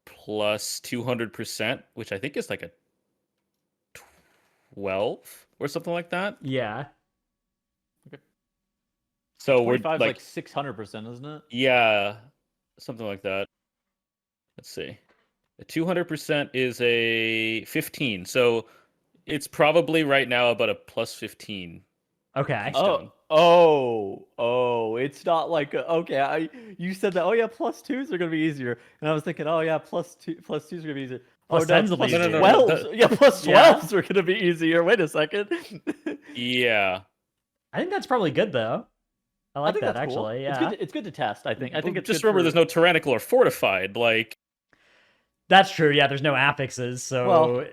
plus 200%, which I think is like a 12 or something like that. Yeah. Okay. So we're like 600%, isn't it? Yeah, something like that. Let's see. A 200% is a 15. So it's probably right now about a plus 15 Okay. Keystone. Oh, it's not like okay. You said that. Oh yeah, +2s are gonna be easier, and I was thinking, oh yeah, +2s are gonna be easier. Plus Oh no, 10s will be plus easier. No. 12s. Yeah, plus Yeah. 12s are gonna be easier. Wait a second. Yeah. I think that's probably good though. I I like think that that's cool. actually. It's Yeah. good. It's good to test. I think. I think it's just good remember, for... there's no tyrannical or fortified. Like, That's true. Yeah, there's no affixes, so Well,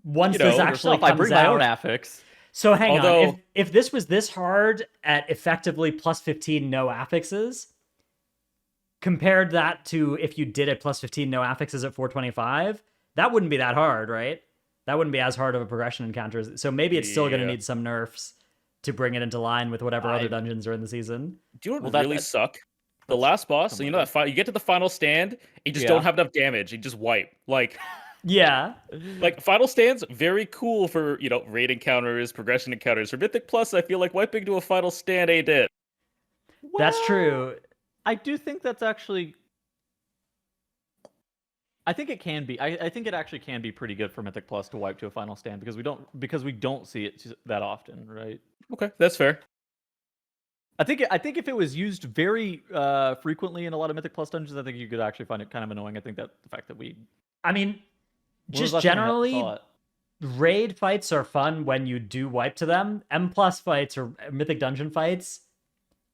once you this know, actually yourself, I comes bring my own out. affix. So hang on. Although- If this was this hard at effectively +15 no affixes, compared that to if you did it +15 no affixes at 425, that wouldn't be that hard, right? That wouldn't be as hard of a progression encounter. So maybe it's still going to Yeah. need some nerfs to bring it into line with whatever other I- dungeons are in the season. do you know what Well, really that- suck? The that's last boss, so you know somewhat that you get to the final stand, you just Yeah. don't have enough damage. You just wipe. Yeah. Like final stands, very cool for raid encounters, progression encounters. For Mythic Plus, I feel like wiping to a final stand ain't it. That's Well, true. I do think that's actually... I think it can be. I think it actually can be pretty good for Mythic Plus to wipe to a final stand because we don't see it that often, right? Okay, that's fair. I think if it was used very frequently in a lot of Mythic Plus dungeons, I think you could actually find it kind of annoying. I think that the fact that we... I mean, When was just the last time I generally, saw it? raid fights are fun when you do wipe to them. M plus fights or mythic dungeon fights,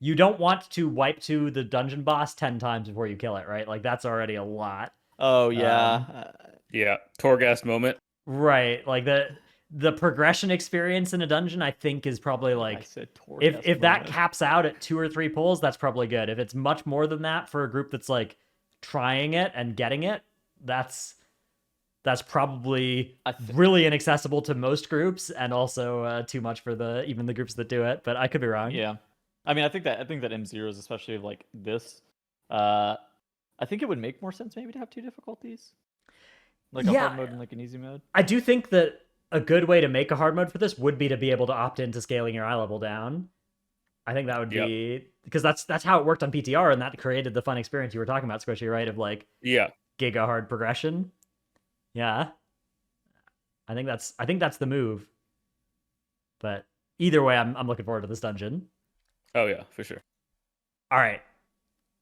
you don't want to wipe to the dungeon boss 10 times before you kill it, right? Like that's already a lot. Oh yeah. Yeah, Torghast moment. Right. Like the progression experience in a dungeon, I think, is probably I like said if that moment. caps out at 2 or 3 pulls, that's probably good. If it's much more than that for a group that's like trying it and getting it, that's probably really inaccessible to most groups, and also too much for even the groups that do it. But I could be wrong. Yeah, I mean, I think that M0s, especially like this, I think it would make more sense maybe to have 2 difficulties, like a Yeah. hard mode and like an easy mode. I do think that a good way to make a hard mode for this would be to be able to opt into scaling your eye level down. I think that would be because that's how it worked on PTR, and that created the fun experience you were talking about, Squishei, right? Of like Yeah. giga hard progression. Yeah. I think that's the move. But either way, I'm looking forward to this dungeon. Oh yeah, for sure. All right.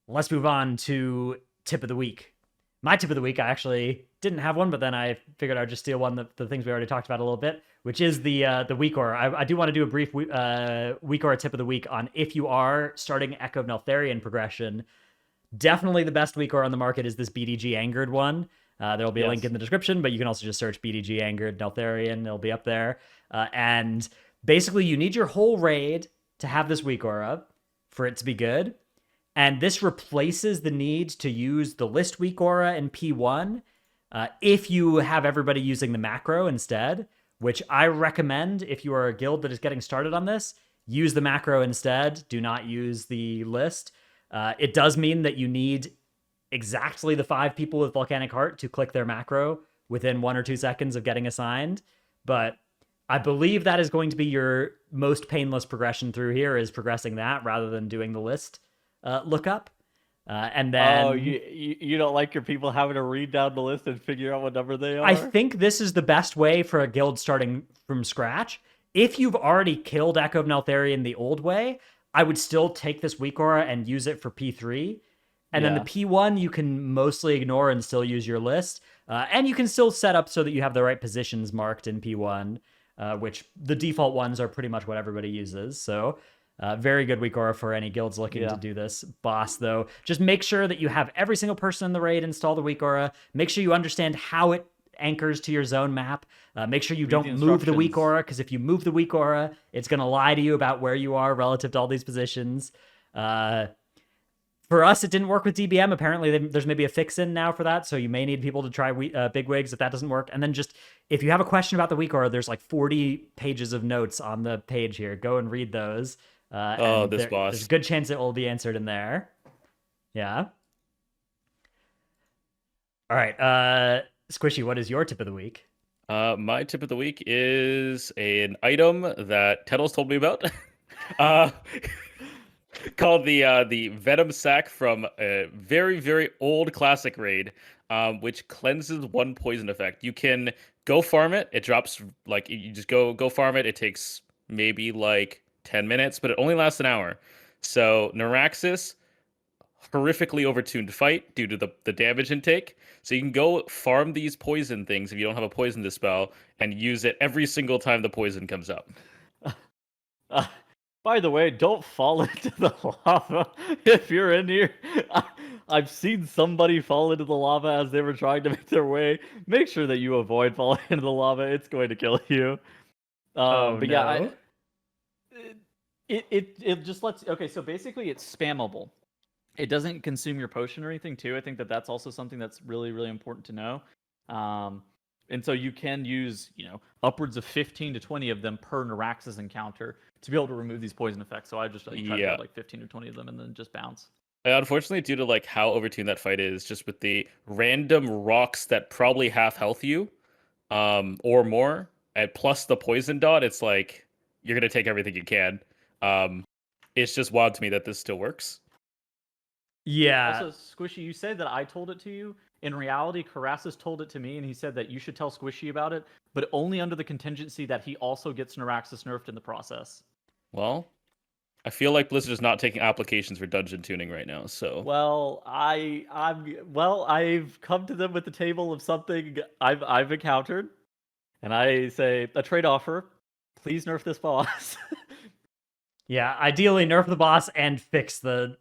Let's move on to tip of the week. My tip of the week, I actually didn't have one, but then I figured I'd just steal one of the things we already talked about a little bit, which is the weak aura. I do want to do a brief weak aura tip of the week on if you are starting Echo of Neltharion progression. Definitely the best weak aura on the market is this BDG Angered one. There'll be a link in the description, but you can also just search BDG Angered Neltharion. It'll be up there. And basically, you need your whole raid to have this weak aura for it to be good. And this replaces the need to use the list weak aura in P1 if you have everybody using the macro instead, which I recommend if you are a guild that is getting started on this. Use the macro instead. Do not use the list. It does mean that you need exactly the 5 people with Volcanic Heart to click their macro within 1 or 2 seconds of getting assigned. But I believe that is going to be your most painless progression through here, is progressing that rather than doing the list lookup. And then you don't like your people having to read down the list and figure out what number they are? I think this is the best way for a guild starting from scratch. If you've already killed Echo of Neltharion the old way, I would still take this weak aura and use it for P3. And then the P1 you can mostly ignore and still use your list. And you can still set up so that you have the right positions marked in P1, which the default ones are pretty much what everybody uses. So very good weak aura for any guilds looking to do this boss, though. Just make sure that you have every single person in the raid install the weak aura. Make sure you understand how it anchors to your zone map. Make sure you don't move the weak aura, because if you move the weak aura, it's going to lie to you about where you are relative to all these positions. For us, it didn't work with DBM. Apparently, there's maybe a fix in now for that, so you may need people to try big wigs if that doesn't work. And then just, if you have a question about the weak aura, there's like 40 pages of notes on the page here. Go and read those. Boss. There's a good chance it will be answered in there. Yeah. All right. Squishei, what is your tip of the week? My tip of the week is an item that Tettles told me about. Called the Venom Sack from a very, very old classic raid, which cleanses 1 poison effect. You can go farm it. It drops, like, you just go farm it. It takes maybe like 10 minutes, but it only lasts an hour. So Neuraxis, horrifically overtuned fight due to the damage intake. So you can go farm these poison things if you don't have a poison dispel and use it every single time the poison comes up. By the way, don't fall into the lava if you're in here. I've seen somebody fall into the lava as they were trying to make their way. Make sure that you avoid falling into the lava. It's going to kill you. But yeah, it just lets. Okay, so basically it's spammable. It doesn't consume your potion or anything too. I think that that's also something that's really, really important to know. And so you can use, upwards of 15 to 20 of them per Neuraxis encounter to be able to remove these poison effects. So I just try to have like 15 or 20 of them and then just bounce. Unfortunately, due to like how overtuned that fight is, just with the random rocks that probably half health you, or more, and plus the poison dot, it's like you're gonna take everything you can. It's just wild to me that this still works. Yeah. Also, Squishy, you said that I told it to you. In reality, Karasis told it to me, and he said that you should tell Squishy about it, but only under the contingency that he also gets Neuraxis nerfed in the process. Well, I feel like Blizzard is not taking applications for dungeon tuning right now, so. Well, I've come to them with the table of something I've encountered, and I say a trade offer. Please nerf this boss. Yeah, ideally nerf the boss and fix the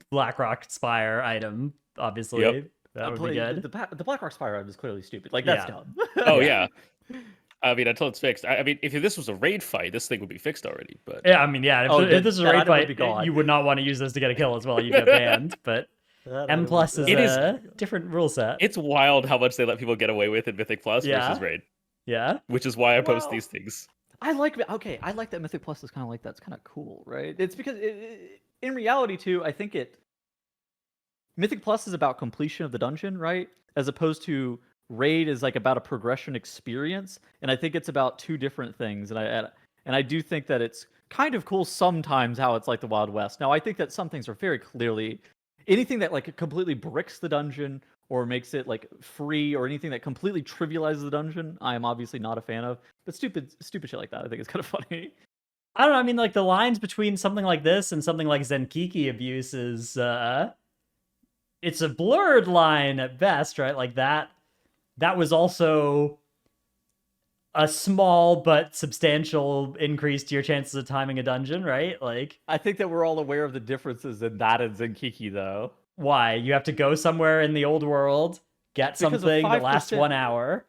Blackrock Spire item. Obviously, Yep. that would be good. The Blackrock Spire item is clearly stupid. Like that's dumb. Oh yeah. I mean, until it's fixed. I mean, if this was a raid fight, this thing would be fixed already. But yeah, I mean, yeah. If this is a raid fight, gone. you would not want to use this to get a kill as well. You get banned. But M Plus is a different rule set. It's wild how much they let people get away with in Mythic Plus versus raid. Yeah. Which is why I post these things. I like that Mythic Plus is kind of like that. It's kind of cool, right? It's because in reality too, I think Mythic Plus is about completion of the dungeon, right? As opposed to raid is like about a progression experience, and I think it's about two different things. And I do think that it's kind of cool sometimes how it's like the Wild West. Now I think that some things are very clearly anything that like completely bricks the dungeon or makes it like free or anything that completely trivializes the dungeon, I am obviously not a fan of. But stupid shit like that, I think it's kind of funny. I don't know. I mean, like the lines between something like this and something like Zenkiki abuse is it's a blurred line at best, right? Like that was also a small but substantial increase to your chances of timing a dungeon, right? Like I think that we're all aware of the differences in that and Zenkiki, though. Why? You have to go somewhere in the old world, get something that lasts 1 hour.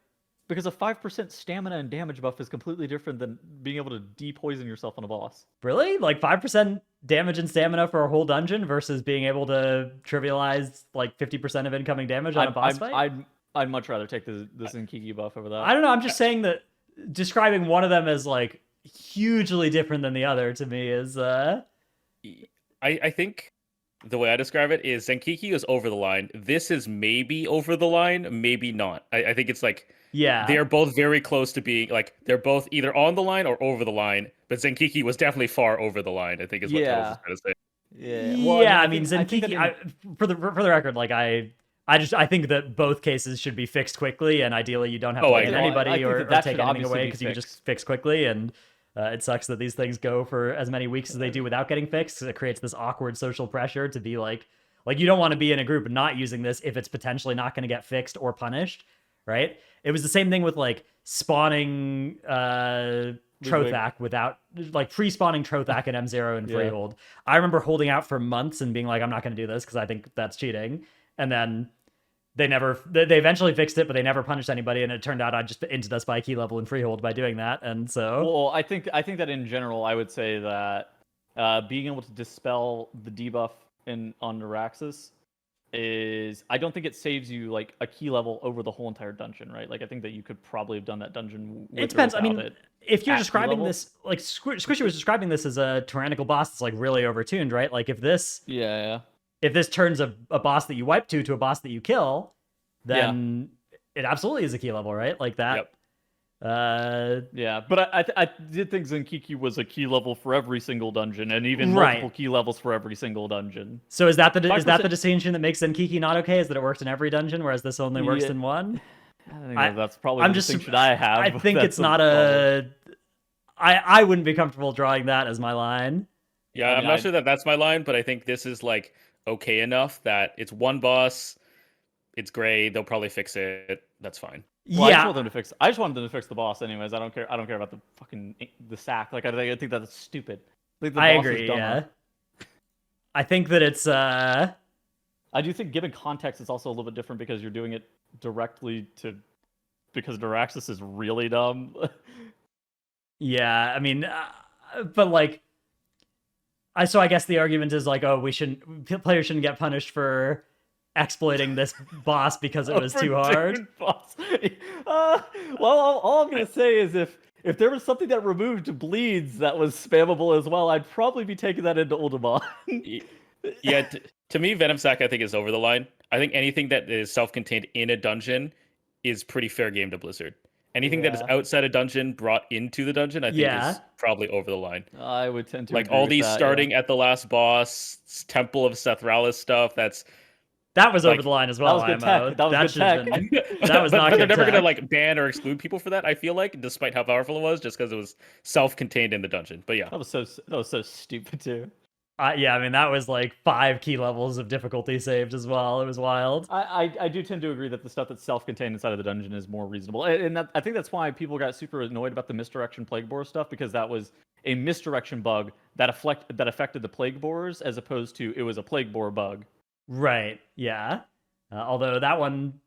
Because a 5% stamina and damage buff is completely different than being able to de-poison yourself on a boss. Really? Like 5% damage and stamina for a whole dungeon versus being able to trivialize like 50% of incoming damage on a boss fight? I'd much rather take the Zenkiki buff over that. I don't know. I'm just saying that describing one of them as like hugely different than the other to me is I think the way I describe it is Zenkiki is over the line. This is maybe over the line, maybe not. I think it's like they are both very close to being like they're both either on the line or over the line. But Zenkiki was definitely far over the line, I think is what Tails was trying to say. Yeah. Well, I mean Zenkiki. For the record, like I think that both cases should be fixed quickly, and ideally you don't have to hit anybody or take anything away because you can just fix quickly. And it sucks that these things go for as many weeks as they do without getting fixed. It creates this awkward social pressure to be like you don't want to be in a group not using this if it's potentially not going to get fixed or punished, right? It was the same thing with like spawning Trothak without like pre-spawning Trothak and M0 and Freehold. I remember holding out for months and being like, I'm not going to do this because I think that's cheating. And then they eventually fixed it, but they never punished anybody. And it turned out I just inted us by a key level in Freehold by doing that. And so, well, I think that in general, I would say that being able to dispel the debuff on Neuraxis is, I don't think it saves you like a key level over the whole entire dungeon, right? Like I think that you could probably have done that dungeon with it depends. I mean, if you're at describing this, like Squishy was describing this as a tyrannical boss that's like really overtuned, right? Like if this turns a boss that you wipe to a boss that you kill, then it absolutely is a key level, right? Like that. Yep. But I did think Zenkiki was a key level for every single dungeon, and even multiple key levels for every single dungeon. So is that the distinction that makes Zenkiki not okay? Is that it works in every dungeon, whereas this only works in one? I think that's probably the distinction I have. I think it's not a. I wouldn't be comfortable drawing that as my line. Yeah, I I'm mean, not sure that that's my line, but I think this is like okay enough that it's one boss. It's gray. They'll probably fix it. That's fine. Well, I just Yeah, want them to fix. I just wanted them to fix the boss, anyways. I don't care. I don't care about the fucking the sack. Like I think that's stupid. I think the I boss is agree. dumber. Yeah, I think that it's I do think, given context, it's also a little bit different because you're doing it directly to because Duraxis is really dumb. yeah. I mean, but like, I guess the argument is like, oh, players shouldn't get punished for exploiting this boss because it was too hard. Dude, boss. Well, all I'm gonna say is if there was something that removed bleeds that was spammable as well, I'd probably be taking that into Ultimate. Yeah, to me, Venom Sack I think is over the line. I think anything that is self-contained in a dungeon is pretty fair game to Blizzard. Anything that is Yeah. outside a dungeon brought into the dungeon, I think is probably over the line. I would tend to Like agree all with these that, starting at the last boss, Temple of Seth Rallis stuff. That was over Like, the line as that well. was good IMO. tech. That was good should have tech. been. That was not but they're good never gonna tech. like ban or exclude people for that. I feel like, despite how powerful it was, just because it was self-contained in the dungeon. But yeah, That was so stupid too. Yeah, I mean that was like 5 key levels of difficulty saved as well. It was wild. I do tend to agree that the stuff that's self-contained inside of the dungeon is more reasonable, and I think that's why people got super annoyed about the misdirection plague boar stuff, because that was a misdirection bug that affected the plague boars, as opposed to it was a plague boar bug. Right. Yeah. Although that one,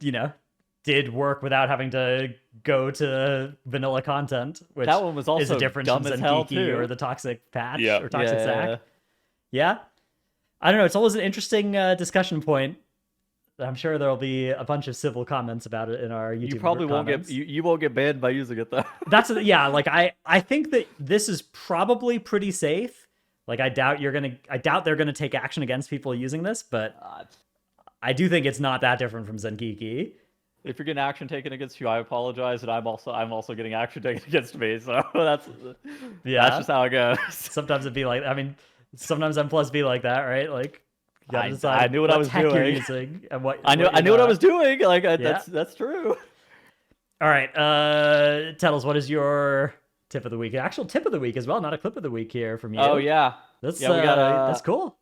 did work without having to go to vanilla content, which That one was also is a difference dumb in as hell Zeniki too. or the toxic patch Yeah. or toxic Yeah. sack. Yeah. I don't know. It's always an interesting discussion point. I'm sure there'll be a bunch of civil comments about it in our YouTube. You probably won't comments. get you won't get banned by using it though. That's yeah. Like I think that this is probably pretty safe. Like I doubt they're gonna take action against people using this, but I do think it's not that different from Zenkiki. If you're getting action taken against you, I apologize, and I'm also getting action taken against me. So that's just how it goes. Sometimes it'd be like, I mean, sometimes M plus be like that, right? Like, you gotta I decide knew what I was tech you're doing. using and what I knew you're what I not. was doing. Like Yeah. that's true. All right, Tettles, what is your tip of the week? Actual tip of the week as well, not a clip of the week here from you. Oh yeah, That's yeah. We got that's cool.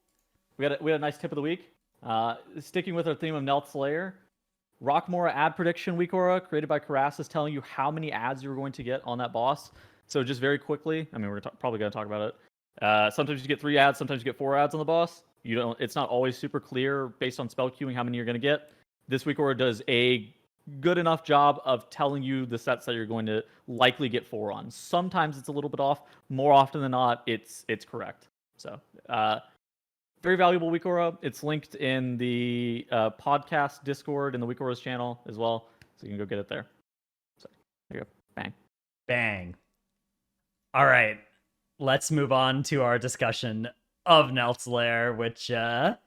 We had a nice tip of the week. Sticking with our theme of Nelth's Lair, Rockmora ad prediction week aura created by Karas is telling you how many ads you're going to get on that boss. So just very quickly, I mean, we're probably going to talk about it. Sometimes you get 3 ads, sometimes you get 4 ads on the boss. It's not always super clear based on spell queuing how many you're going to get. This week aura does a good enough job of telling you the sets that you're going to likely get 4 on. Sometimes it's a little bit off. More often than not, it's correct. So very valuable week aura. It's linked in the podcast Discord in the week auras channel as well, so you can go get it there. So there you go. Bang. Bang. All right, let's move on to our discussion of Nelth's Lair, which I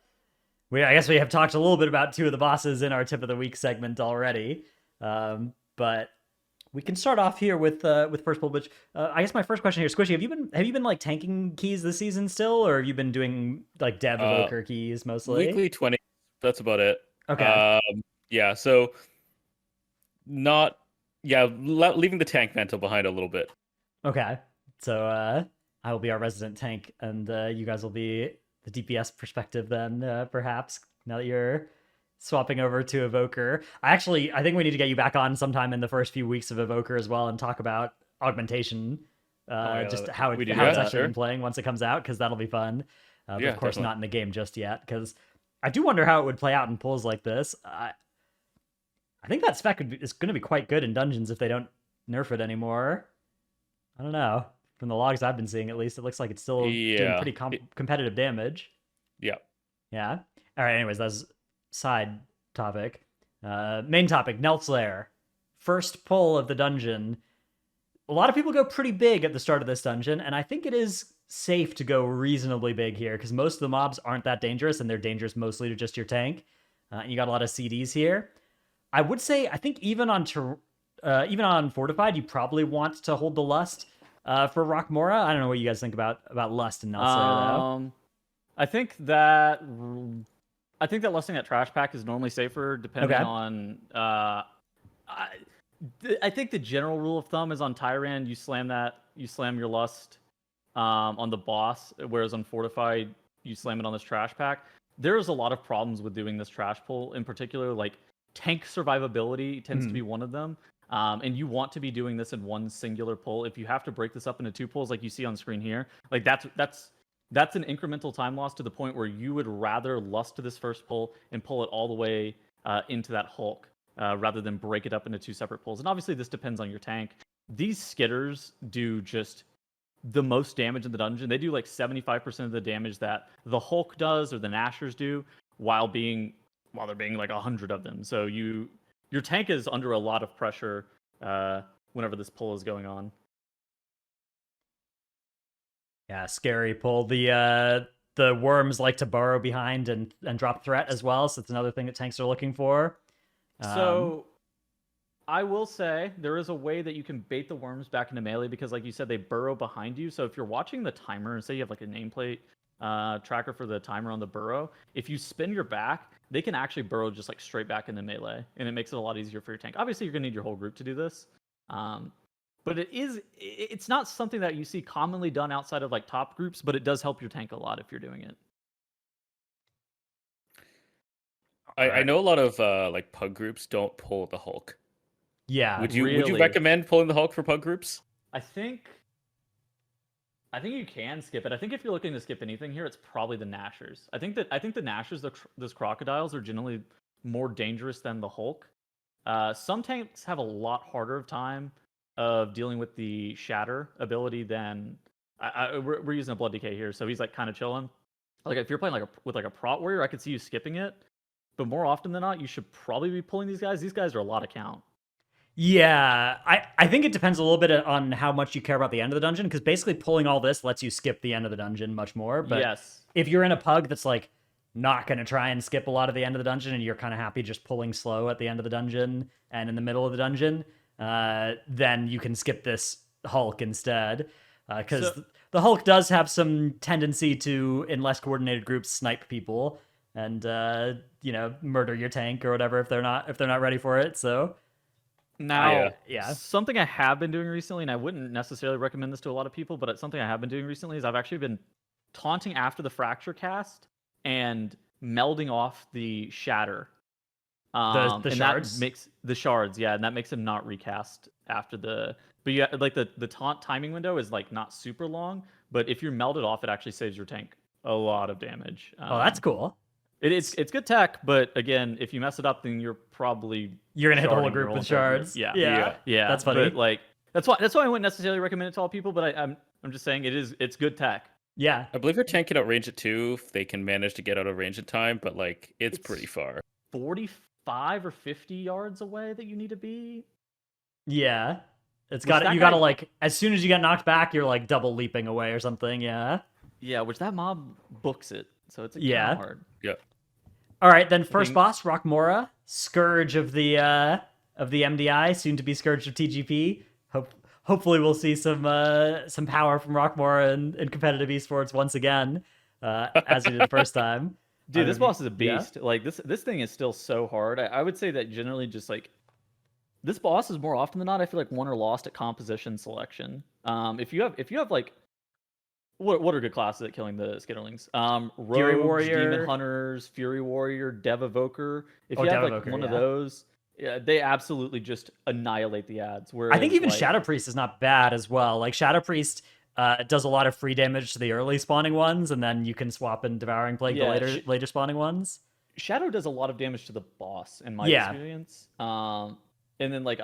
guess we have talked a little bit about 2 of the bosses in our tip of the week segment already, but we can start off here with first pull. Which I guess my first question here, Squishy, have you been like tanking keys this season still, or have you been doing like dev evoker keys mostly? weekly 20. That's about it. Okay. Yeah. So not. Yeah, leaving the tank mantle behind a little bit. Okay. So I will be our resident tank, and you guys will be the DPS perspective then, perhaps, now that you're swapping over to Evoker. I think we need to get you back on sometime in the first few weeks of Evoker as well and talk about augmentation, just how it's actually been playing once it comes out, because that'll be fun. But of course, definitely. not in the game just yet, because I do wonder how it would play out in pulls like this. I think that spec is going to be quite good in dungeons if they don't nerf it anymore. I don't know. From the logs I've been seeing, at least, it looks like it's still doing pretty competitive damage. Yeah. Yeah. All right. Anyways, that's side topic. Main topic, Nelth's Lair. First pull of the dungeon. A lot of people go pretty big at the start of this dungeon, and I think it is safe to go reasonably big here, because most of the mobs aren't that dangerous, and they're dangerous mostly to just your tank. And you got a lot of CDs here. I would say, I think even on Fortified, you probably want to hold the Lust for Rockmora. I don't know what you guys think about Lust and Nelth's Lair, though. I think that lusting at Trash Pack is normally safer, depending on I think the general rule of thumb is on Tyrant, you slam your Lust on the boss, whereas on Fortified, you slam it on this trash pack. There's a lot of problems with doing this trash pull in particular, like tank survivability tends to be one of them. And you want to be doing this in one singular pull. If you have to break this up into 2 pulls, like you see on screen here, like that's an incremental time loss to the point where you would rather Lust to this first pull and pull it all the way into that Hulk rather than break it up into 2 separate pulls. And obviously this depends on your tank. These skitters do just the most damage in the dungeon. They do like 75% of the damage that the Hulk does or the Nashers do while there being like 100 of them. So your tank is under a lot of pressure whenever this pull is going on. Yeah, scary pull. The worms like to burrow behind and drop threat as well, so it's another thing that tanks are looking for. So I will say there is a way that you can bait the worms back into melee because, like you said, they burrow behind you. So if you're watching the timer and say you have like a nameplate tracker for the timer on the burrow, if you spin your back, they can actually burrow just like straight back into melee, and it makes it a lot easier for your tank. Obviously, you're gonna need your whole group to do this, but it's not something that you see commonly done outside of like top groups, but it does help your tank a lot if you're doing it. I know a lot of like pug groups don't pull the Hulk. Yeah. Would you really. recommend pulling the Hulk for pug groups? I think you can skip it. I think if you're looking to skip anything here, it's probably the Nashers. I think the Nashers, those crocodiles, are generally more dangerous than the Hulk. Some tanks have a lot harder of time of dealing with the Shatter ability than we're using a Blood Decay here, so he's like kind of chilling. Like if you're playing with a Prot Warrior, I could see you skipping it, but more often than not, you should probably be pulling these guys. These guys are a lot of count. Yeah, I think it depends a little bit on how much you care about the end of the dungeon, because basically pulling all this lets you skip the end of the dungeon much more. But yes, if you're in a pug that's like not going to try and skip a lot of the end of the dungeon, and you're kind of happy just pulling slow at the end of the dungeon and in the middle of the dungeon, then you can skip this Hulk instead. Because the Hulk does have some tendency to, in less coordinated groups, snipe people and murder your tank or whatever if they're not ready for it. So. now, Yeah. something I have been doing recently, and I wouldn't necessarily recommend this to a lot of people, but it's something I have been doing recently, is I've actually been taunting after the Fracture cast and melding off the Shatter. The and shards? that makes the shards, yeah, and that makes him not recast after the. But yeah, like the taunt timing window is like not super long, but if you're melded off, it actually saves your tank a lot of damage. Oh, that's cool. It's good tech, but again, if you mess it up, then you're gonna hit the whole group with shards. Yeah. That's funny. But like that's why I wouldn't necessarily recommend it to all people. But I'm just saying it's good tech. Yeah, I believe your tank can outrange it too if they can manage to get out of range in time, but like it's pretty far. 45 or 50 yards away that you need to be. Yeah, you guy- gotta like as soon as you get knocked back, you're like double leaping away or something. Yeah. Yeah, which that mob books it, so it's Yeah. kind of hard. Yeah. All right, then first boss, Rockmora, Scourge of the MDI, soon to be Scourge of TGP. Hopefully we'll see some power from Rockmora in competitive esports once again, as we did the first time. Dude, this boss is a yeah. beast. Like this thing is still so hard. I would say that generally just like this boss is more often than not, I feel like won or lost at composition selection. If you have like what are good classes at killing the Skitterlings? Rogues, Warrior. Demon Hunters, Fury Warrior, Dev Evoker. If Oh, you have Dev like Evoker, one of yeah. those, yeah, they absolutely just annihilate the ads. Whereas, I think even like, Shadow Priest is not bad as well. Like Shadow Priest does a lot of free damage to the early spawning ones, and then you can swap in Devouring Plague Yeah, the later spawning ones. Shadow does a lot of damage to the boss in my Yeah. experience. And then like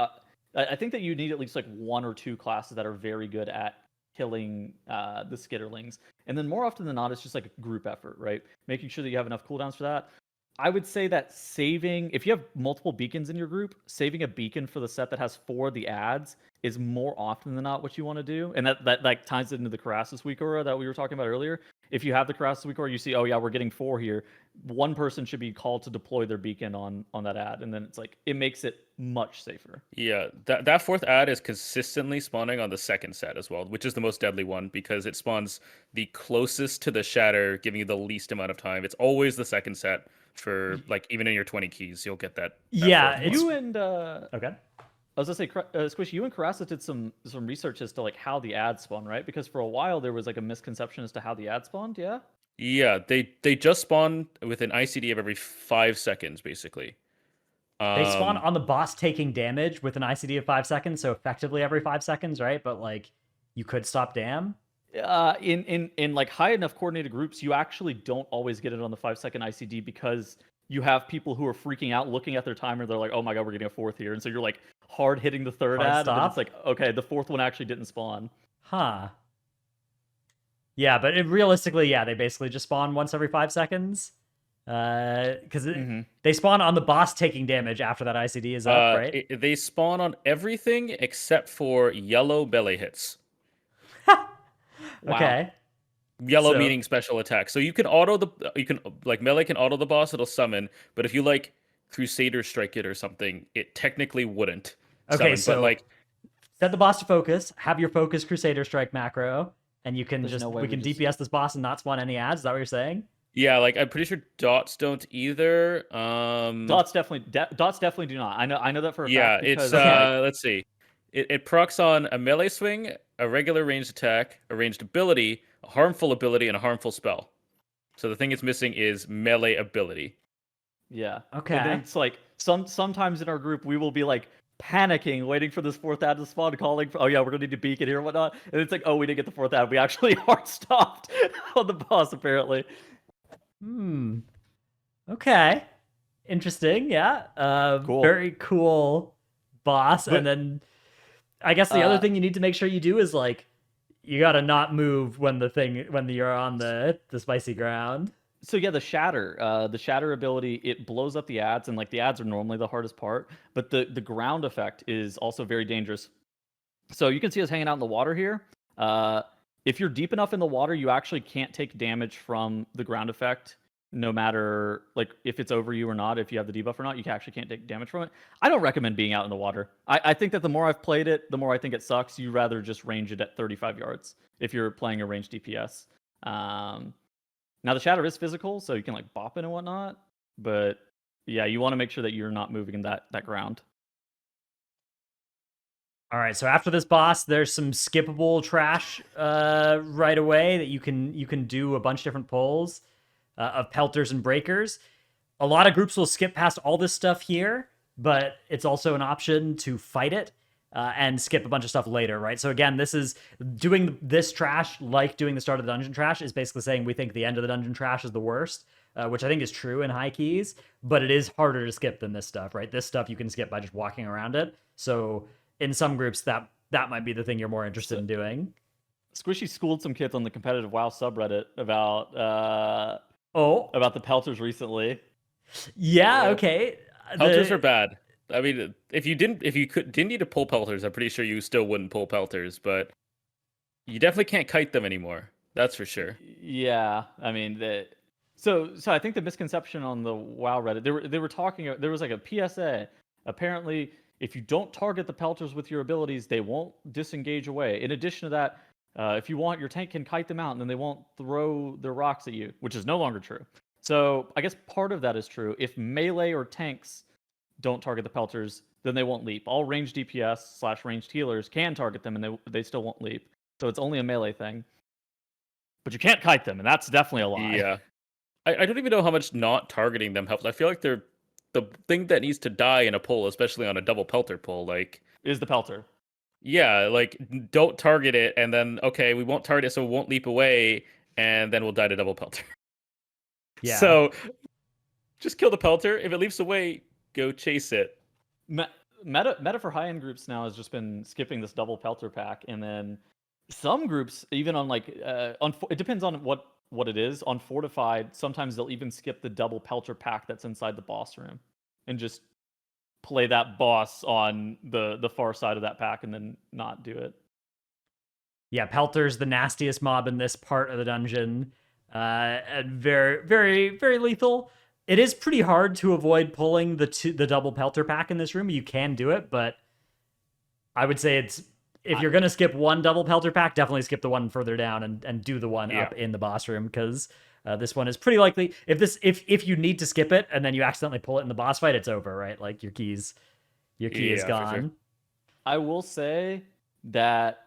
I think that you need at least like 1 or 2 classes that are very good at killing the Skitterlings, and then more often than not, it's just like a group effort, right? Making sure that you have enough cooldowns for that. I would say that if you have multiple beacons in your group, saving a beacon for the set that has 4 of the ads is more often than not what you want to do, and that like ties into the Karasis weak aura that we were talking about earlier. If you have the Karasis weak aura, you see, oh yeah, we're getting 4 here. One person should be called to deploy their beacon on that ad, and then it's like it makes it much safer. Yeah, that 4th ad is consistently spawning on the 2nd set as well, which is the most deadly one because it spawns the closest to the Shatter, giving you the least amount of time. It's always the 2nd set for like even in your 20 keys, you'll get that. Yeah, fourth it's- one. You and Okay. I was gonna say, Squish, you and Karasa did some research as to like how the ads spawn, right? Because for a while there was like a misconception as to how the ad spawned. Yeah. Yeah, they just spawn with an ICD of every 5 seconds, basically. They spawn Um, on the boss taking damage with an ICD of 5 seconds, so effectively every 5 seconds, right? But like, you could stop dam. In like high enough coordinated groups, you actually don't always get it on the 5 second ICD because you have people who are freaking out, looking at their timer. They're like, "Oh my god, we're getting a fourth here," and so you're like hard hitting the third Hard ad, and then it's stop. like, okay, the fourth one actually didn't spawn. Huh. Yeah, but realistically, yeah, they basically just spawn once every 5 seconds. Because they spawn on the boss taking damage after that ICD is up, right? they spawn on everything except for yellow belly hits. Wow. Okay. Yellow So- meaning special attack. So you can like melee can auto the boss, it'll summon, but if you like Crusader strike it or something, it technically wouldn't Okay, summon. so But like set the boss to focus, have your focus Crusader strike macro, and you can There's just no way we we can just- DPS this boss and not spawn any ads. Is that what you're saying? yeah, like I'm pretty sure dots don't either. Dots definitely do not. I know that for a Yeah, fact. it's Because, like, let's see. It procs on a melee swing, a regular ranged attack, a ranged ability, a harmful ability, and a harmful spell. So the thing it's missing is melee ability. yeah. Okay. And then it's like sometimes in our group we will be like panicking, waiting for this fourth ad to spawn, calling for, oh yeah, we're gonna need to beacon here and whatnot. And it's like, oh, we didn't get the fourth ad. We actually hard stopped on the boss apparently. Okay. Interesting. Yeah. Cool. Very cool boss. But- And then I guess the other thing you need to make sure you do is like you gotta not move when you're on the spicy ground. So yeah, the shatter ability, it blows up the ads, and like the ads are normally the hardest part, but the ground effect is also very dangerous. So you can see us hanging out in the water here. If you're deep enough in the water, you actually can't take damage from the ground effect, no matter like if it's over you or not. If you have the debuff or not, you actually can't take damage from it. I don't recommend being out in the water. I think that the more I've played it, the more I think it sucks. You rather just range it at 35 yards if you're playing a ranged DPS. Now the shatter is physical, so you can like bop it and whatnot. But yeah, you want to make sure that you're not moving in that ground. All right, so after this boss, there's some skippable trash right away that you can do a bunch of different pulls of pelters and breakers. A lot of groups will skip past all this stuff here, but it's also an option to fight it and skip a bunch of stuff later, right? So again, this is doing this trash like doing the start of the dungeon trash is basically saying we think the end of the dungeon trash is the worst, which I think is true in high keys, but it is harder to skip than this stuff, right? This stuff you can skip by just walking around it. So in some groups, that might be the thing you're more interested in doing. Squishy schooled some kids on the competitive WoW subreddit about the pelters recently. Yeah, okay. Pelters are bad. I mean, if you didn't need to pull pelters, I'm pretty sure you still wouldn't pull pelters, but you definitely can't kite them anymore. That's for sure. Yeah, I mean, so I think the misconception on the WoW Reddit, they were talking. There was like a PSA. Apparently, if you don't target the pelters with your abilities, they won't disengage away. In addition to that, if you want, your tank can kite them out, and then they won't throw their rocks at you, which is no longer true. So I guess part of that is true. If melee or tanks don't target the pelters, then they won't leap. All ranged DPS / ranged healers can target them, and they still won't leap. So it's only a melee thing. But you can't kite them, and that's definitely a lie. Yeah. I don't even know how much not targeting them helps. I feel like they're the thing that needs to die in a pull, especially on a double pelter pull. Like, Is the pelter. yeah, like don't target it, and then okay, we won't target it, so it won't leap away, and then we'll die to double pelter. Yeah. So just kill the pelter. If it leaps away, go chase it. Meta for high end groups now has just been skipping this double pelter pack, and then some groups even on like it depends on what it is. On fortified, sometimes they'll even skip the double pelter pack that's inside the boss room, and just play that boss on the far side of that pack, and then not do it. Yeah, Pelter's the nastiest mob in this part of the dungeon, and very, very, very lethal. It is pretty hard to avoid pulling the double Pelter pack in this room. You can do it, but I would say if you're gonna skip one double Pelter pack, definitely skip the one further down and do the one up in the boss room, because this one is pretty likely. If you need to skip it and then you accidentally pull it in the boss fight, it's over, right? Like your key is For gone. sure. I will say that,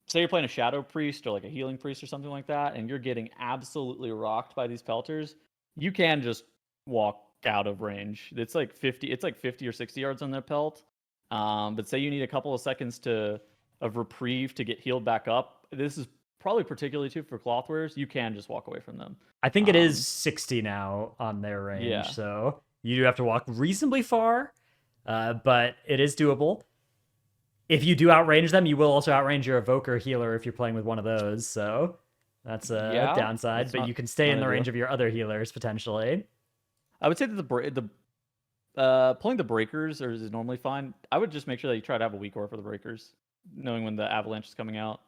say you're playing a Shadow Priest or like a Healing Priest or something like that, and you're getting absolutely rocked by these pelters, you can just walk out of range. It's like 50 or 60 yards on their pelt. But say you need a couple of seconds of reprieve to get healed back up. This is probably particularly true for Clothwares. You can just walk away from them. I think it is 60 now on their range, Yeah. so you do have to walk reasonably far, but it is doable. If you do outrange them, you will also outrange your Evoker healer if you're playing with one of those, so that's a downside, but you can stay in the range of your other healers, potentially. I would say that pulling the breakers is normally fine. I would just make sure that you try to have a weak aura for the breakers, knowing when the avalanche is coming out.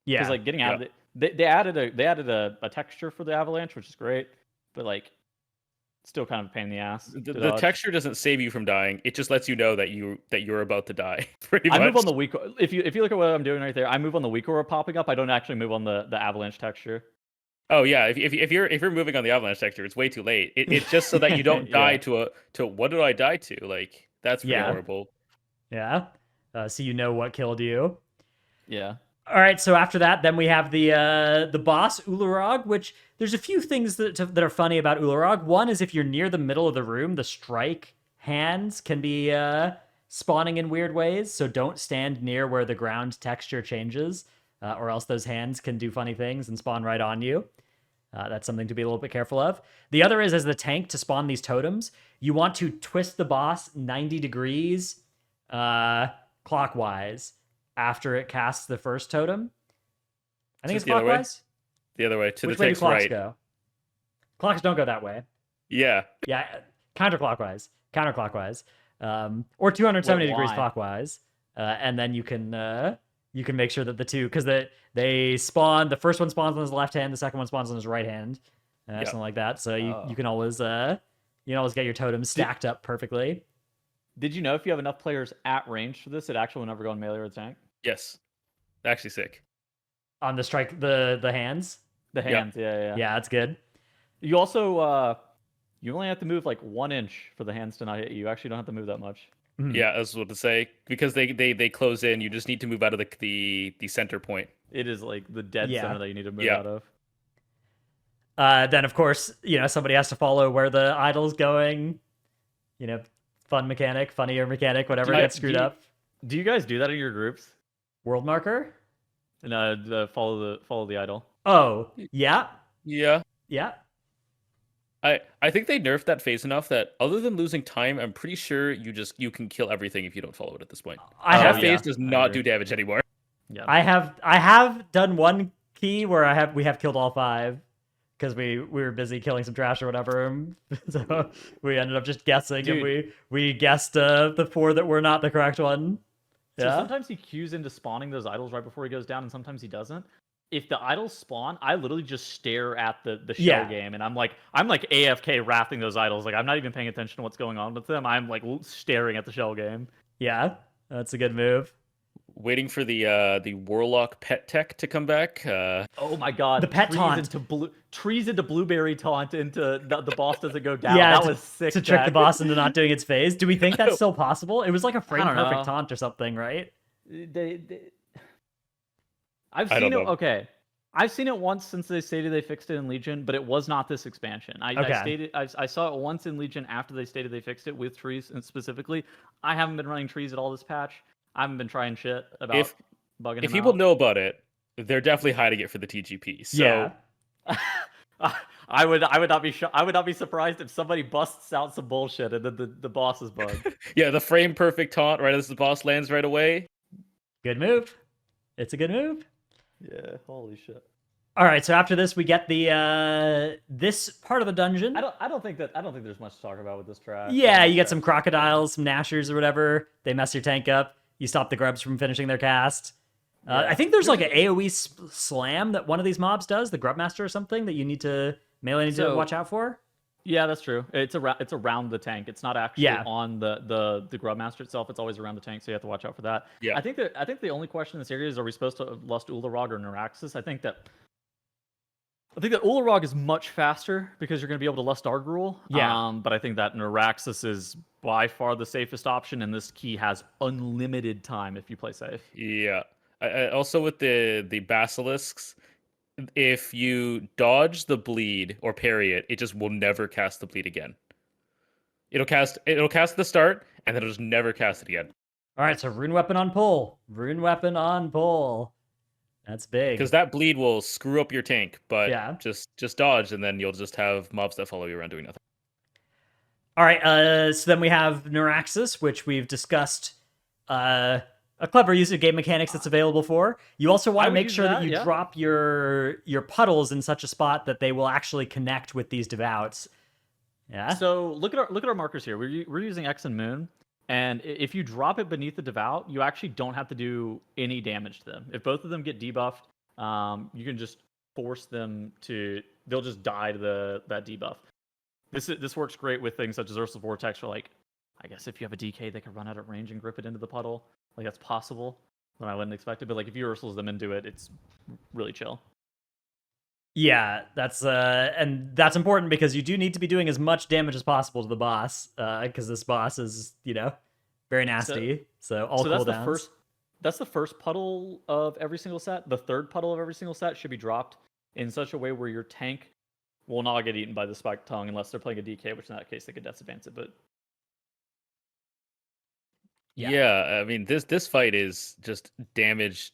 Yeah, because like getting out of it, they added a texture for the avalanche, which is great, but like still kind of a pain in the ass. The texture doesn't save you from dying; it just lets you know that you're about to die. Pretty much. I move on the weak. If you look at what I'm doing right there, I move on the weak aura popping up. I don't actually move on the avalanche texture. Oh yeah, if you're moving on the avalanche texture, it's way too late. It's just so that you don't die to what did I die to? Like that's pretty horrible. Yeah. So you know what killed you. Yeah. All right. So after that, then we have the boss Ularog, which there's a few things that are funny about Ularog. One is if you're near the middle of the room, the strike hands can be spawning in weird ways. So don't stand near where the ground texture changes. Or else those hands can do funny things and spawn right on you. That's something to be a little bit careful of. The other is as the tank to spawn these totems, you want to twist the boss 90 degrees clockwise after it casts the first totem. I think it's clockwise. The other way. To Which the way do tank's clocks right. go? Clocks don't go that way. Yeah. Yeah, counterclockwise. Or 270 degrees clockwise. And then you can make sure that the two, because they spawn, the first one spawns on his left hand, the second one spawns on his right hand, something like that. So you can always get your totems stacked up perfectly. Did you know if you have enough players at range for this, it actually will never go in melee or the tank? Yes, actually sick. On the strike, the hands. The hands, yeah. Yeah, that's good. You also you only have to move like 1 inch for the hands to not hit you. You actually don't have to move that much. Yeah, I was what to say, because they close in. You just need to move out of the center point. It is like the dead center that you need to move out of. Then of course, somebody has to follow where the idol's going. Funnier mechanic, whatever gets screwed up. Do you guys do that in your groups? World marker? And follow the idol. Oh, yeah. Yeah. Yeah. I think they nerfed that phase enough that other than losing time, I'm pretty sure you can kill everything if you don't follow it at this point. That phase does not do damage anymore. Yeah. I have done one key where we have killed all 5 because we were busy killing some trash or whatever. So we ended up just guessing, and we guessed the 4 that were not the correct one. So sometimes he cues into spawning those idols right before he goes down, and sometimes he doesn't. If the idols spawn, I literally just stare at the shell game, and I'm like AFK wrathing those idols. Like I'm not even paying attention to what's going on with them. I'm like staring at the shell game. Yeah, that's a good move. Waiting for the warlock pet tech to come back. Oh my god, the pet taunt trees into blueberry taunt into the boss doesn't go down. Yeah, that was sick. To trick the boss into not doing its phase. Do we think that's still possible? It was like a frame perfect taunt or something, right? I've seen it. Okay, I've seen it once since they stated they fixed it in Legion, but it was not this expansion. I saw it once in Legion after they stated they fixed it with trees, and specifically, I haven't been running trees at all this patch. I haven't been trying shit about bugging. If people know about it, they're definitely hiding it for the TGP. So I would not be surprised if somebody busts out some bullshit and then the boss is bugged. Yeah, the frame perfect taunt right as the boss lands right away. Good move. It's a good move. Yeah, holy shit. All right, so after this we get the this part of the dungeon. I don't think there's much to talk about with this track. Yeah, you get some crocodiles, some gnashers or whatever. They mess your tank up. You stop the grubs from finishing their cast. I think there's like an AoE slam that one of these mobs does, the Grubmaster or something, that you need to watch out for. Yeah, that's true. It's around the tank. It's not actually on the Grubmaster itself. It's always around the tank, so you have to watch out for that. Yeah. I think the only question in this area is, are we supposed to lust Ularog or Neuraxis? I think that I think that Ularog is much faster because you're going to be able to Lust Argurul. Yeah. But I think that Neuraxis is by far the safest option, and this key has unlimited time if you play safe. Yeah. Also with the basilisks, if you dodge the bleed or parry it, it just will never cast the bleed again. It'll cast the start, and then it'll just never cast it again. All right, so rune weapon on pull. Rune weapon on pull. That's big. Because that bleed will screw up your tank, but Yeah. just dodge, and then you'll just have mobs that follow you around doing nothing. All right, so then we have Neuraxis, which we've discussed a clever use of game mechanics that's available for. You also want I to would make use sure that that, you yeah. drop your puddles in such a spot that they will actually connect with these devouts. Yeah. So look at our markers here. We're using X and Moon, and if you drop it beneath the Devout, you actually don't have to do any damage to them. If both of them get debuffed, you can just force them to. They'll just die to that debuff. This works great with things such as Ursula Vortex, or like, I guess if you have a DK, they could run out of range and grip it into the puddle. Like that's possible, but I wouldn't expect it. But like if you Ursulas them into it, it's really chill. Yeah, that's important because you do need to be doing as much damage as possible to the boss, because this boss is, very nasty. So all cooldowns. That's the first puddle of every single set. The third puddle of every single set should be dropped in such a way where your tank will not get eaten by the spiked tongue unless they're playing a DK, which in that case they could Death Advance it. But Yeah, I mean this fight is just damaged.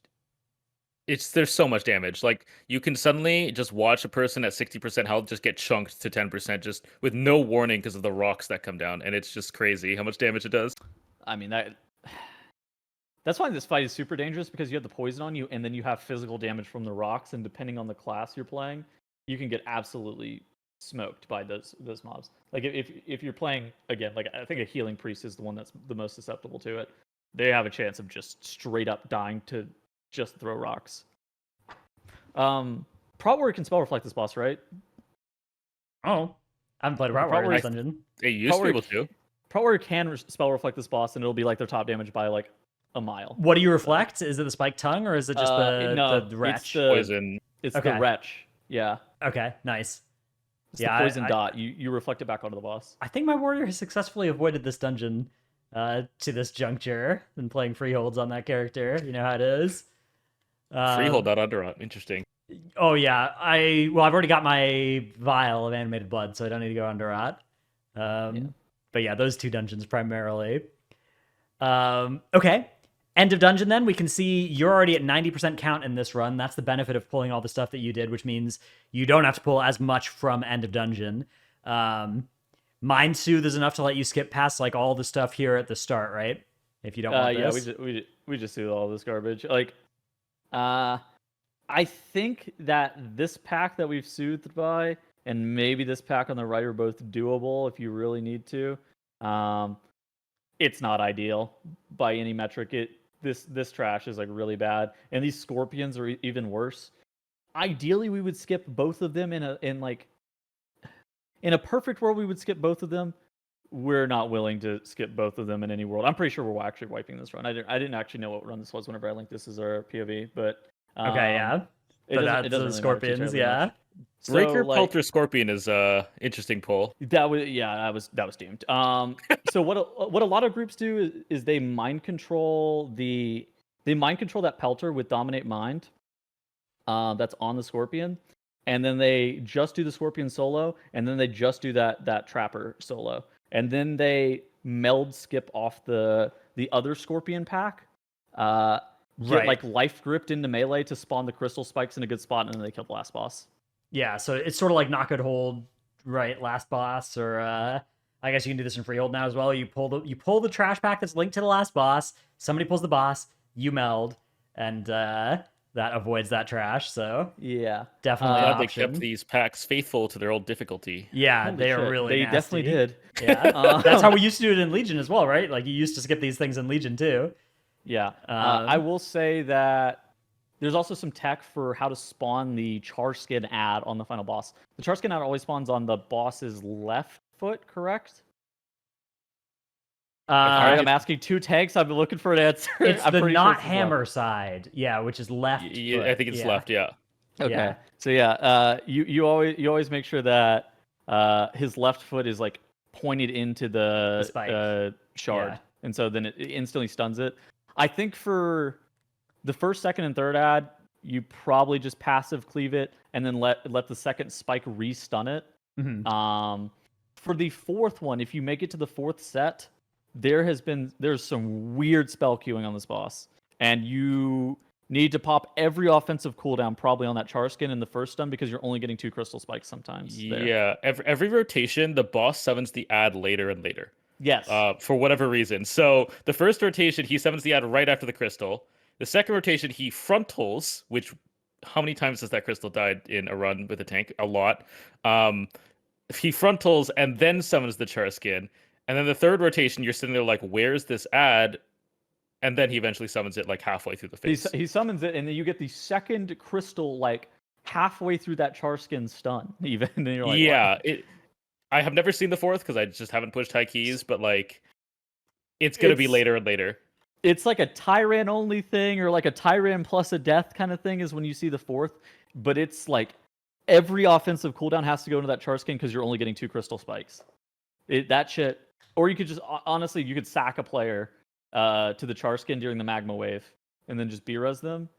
There's so much damage. Like you can suddenly just watch a person at 60% health just get chunked to 10% just with no warning because of the rocks that come down, and it's just crazy how much damage it does. I mean that's why this fight is super dangerous, because you have the poison on you and then you have physical damage from the rocks, and depending on the class you're playing, you can get absolutely smoked by those mobs. Like if you're playing, again, like I think a healing priest is the one that's the most susceptible to it. They have a chance of just straight up dying to just throw rocks. Prot Warrior can spell reflect this boss, right? Oh, I haven't played a Prot Warrior in this dungeon. They used to be able to. Prot Warrior can spell reflect this boss, and it'll be like their top damage by like a mile. What do you reflect? Is it the spiked tongue, or is it just the wretch? Poison. It's the wretch. Yeah. Okay, nice. It's the poison dot. You reflect it back onto the boss. I think my warrior has successfully avoided this dungeon to this juncture. Been playing freeholds on that character. You know how it is. Freehold that Underrot. Interesting. Oh yeah, I've already got my vial of animated blood, so I don't need to go Underrot. But yeah, those two dungeons primarily. Okay. End of dungeon then. We can see you're already at 90% count in this run. That's the benefit of pulling all the stuff that you did, which means you don't have to pull as much from end of dungeon. Mind Soothe is enough to let you skip past like all the stuff here at the start, right? If you don't want this. Yeah, we just do all this garbage. Like, I think that this pack that we've soothed by, and maybe this pack on the right, are both doable if you really need to. It's not ideal by any metric. This trash is like really bad, and these scorpions are even worse. Ideally, we would skip both of them in a perfect world. We would skip both of them. We're not willing to skip both of them in any world. I'm pretty sure we're actually wiping this run. I didn't actually know what run this was whenever I linked this as our POV, but okay, yeah. But that's the really scorpions, yeah. So, Raker like, Pelter Scorpion is interesting pull. That was doomed. So what a lot of groups do is they mind control that Pelter with Dominate Mind. That's on the Scorpion, and then they just do the Scorpion solo, and then they just do that Trapper solo, and then they meld skip off the other Scorpion pack. Get like life gripped into melee to spawn the crystal spikes in a good spot, and then they kill the last boss. Yeah, so it's sort of like knock it hold, right? Last boss, or I guess you can do this in freehold now as well. You pull the trash pack that's linked to the last boss. Somebody pulls the boss, you meld, and that avoids that trash. So yeah, definitely an Glad they option. kept these packs faithful to their old diffidifficulty. Yeah, Holy they shit. are really. They nasty. definitely did. Yeah, that's how we used to do it in Legion as well, right? Like you used to skip these things in Legion too. Yeah, I will say that there's also some tech for how to spawn the Charskin ad on the final boss. The Charskin ad always spawns on the boss's left foot, correct? Sorry, I'm asking two tanks. I've been looking for an answer. It's I'm the pretty not sure hammer side, yeah, which is left. Yeah, foot. I think it's left. Yeah. Okay. Yeah. So yeah, you always make sure that his left foot is like pointed into The spike. the shard, Yeah. and so then it instantly stuns it. I think for the first, second, and third ad, you probably just passive cleave it and then let the second spike re-stun it. Mhm. For the fourth one, if you make it to the fourth set, there's some weird spell queuing on this boss, and you need to pop every offensive cooldown probably on that char skin in the first stun because you're only getting 2 crystal spikes sometimes. There. Yeah, every rotation, the boss summons the ad later and later. Yes. For whatever reason. So the first rotation, he summons the ad right after the crystal. The second rotation, he frontals, which how many times has that crystal died in a run with a tank? A lot. He frontals and then summons the char skin. And then the third rotation, you're sitting there like, where's this ad? And then he eventually summons it like halfway through the face. He summons it, and then you get the second crystal like halfway through that char skin stun. Even and then you're like, yeah, what? I have never seen the fourth because I just haven't pushed high keys, but like, it's gonna be later and later. It's like a Tyran only thing, or like a Tyran plus a death kind of thing is when you see the fourth. But it's like every offensive cooldown has to go into that char skin because you're only getting 2 crystal spikes. That shit. Or you could just honestly, you could sack a player to the char skin during the magma wave and then just B-res them.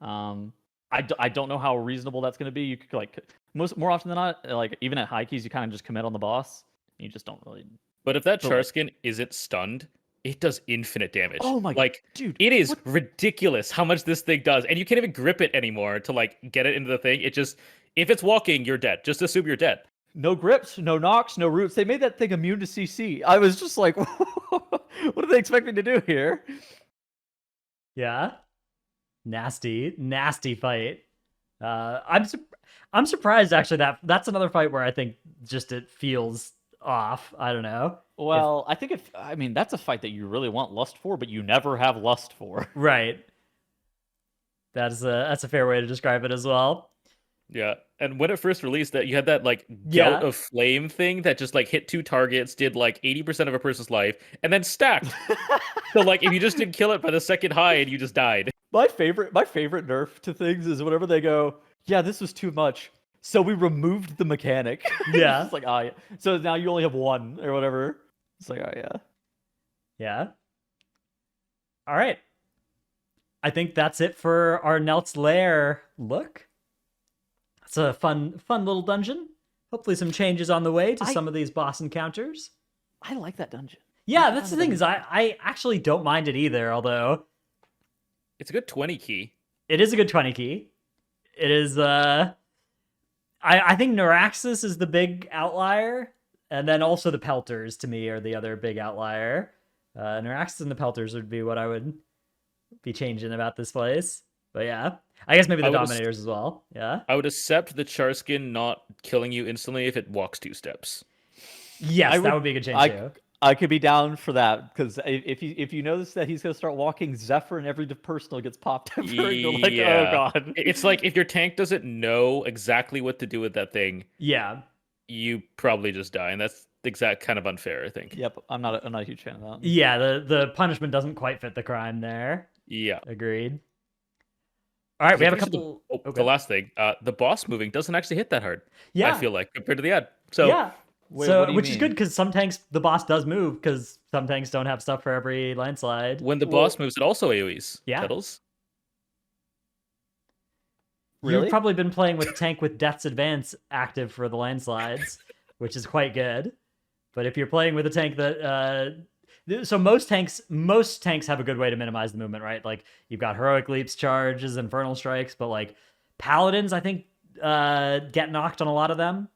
I don't know how reasonable that's going to be. You could like more often than not, like even at high keys, you kind of just commit on the boss. You just don't really. But if that char skin isn't stunned, it does infinite damage. Oh my, like, dude, it is ridiculous how much this thing does, and you can't even grip it anymore to like get it into the thing. It just, if it's walking, you're dead. Just assume you're dead. No grips, no knocks, no roots. They made that thing immune to CC. I was just like, what do they expect me to do here? Yeah. Nasty fight. I'm surprised actually that that's another fight where I think just it feels off. I don't know. Well, I think that's a fight that you really want lust for, but you never have lust for. Right. That's a fair way to describe it as well. Yeah, and when it first released, that you had that like gout of flame thing that just like hit 2 targets, did like 80% of a person's life, and then stacked. So like if you just didn't kill it by the second high and you just died. My favorite nerf to things is whenever they go, yeah, this was too much, so we removed the mechanic. Yeah. It's like, oh yeah. So now you only have 1 or whatever. It's like, oh yeah. Yeah. All right. I think that's it for our Nelth's Lair look. It's a fun little dungeon. Hopefully some changes on the way to some of these boss encounters. I like that dungeon. Yeah, that's the thing is I actually don't mind it either, although it's a good 20 key. It is a good 20 key. It is I think Neuraxis is the big outlier, and then also the Pelters to me are the other big outlier. Neuraxis and the Pelters would be what I would be changing about this place. But yeah, I guess maybe the Dominators as well. Yeah, I would accept the char skin not killing you instantly if it walks 2 steps. Yes, that would be a good change too. I could be down for that because if you notice that he's gonna start walking, Zephyr and every personal gets popped up. Like, oh god, it's like if your tank doesn't know exactly what to do with that thing, yeah, you probably just die, and that's exact kind of unfair, I think. Yep, I'm not a huge fan of that. Yeah, the punishment doesn't quite fit the crime there. Yeah, agreed. All right, we have a couple. The last thing, the boss moving doesn't actually hit that hard. Yeah, I feel like compared to the ad. So yeah, which is good because some tanks the boss does move because some tanks don't have stuff for every landslide. When the boss moves, it also AoEs. Yeah. Kettles. Really? You've probably been playing with tank with Death's Advance active for the landslides, which is quite good. But if you're playing with a tank that so most tanks have a good way to minimize the movement, right? Like you've got heroic leaps, charges, infernal strikes, but like paladins, I think get knocked on a lot of them.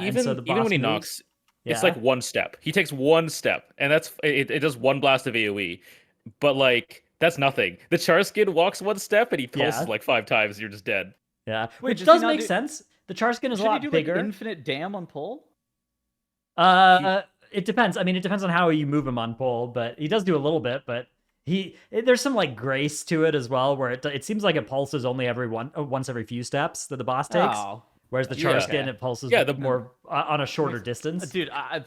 Even when he knocks, it's like 1 step. He takes 1 step, and that's it does 1 blast of AoE. But like that's nothing. The char skin walks 1 step and he pulses like 5 times. And you're just dead. Yeah, which does make sense. The char skin is a lot bigger. Like infinite dam on pull. It depends. I mean, it depends on how you move him on pull, but he does do a little bit. But there's some like grace to it as well, where it seems like it pulses only once every few steps that the boss takes. Oh. Whereas the char skin, it pulses more on a shorter distance. Dude, I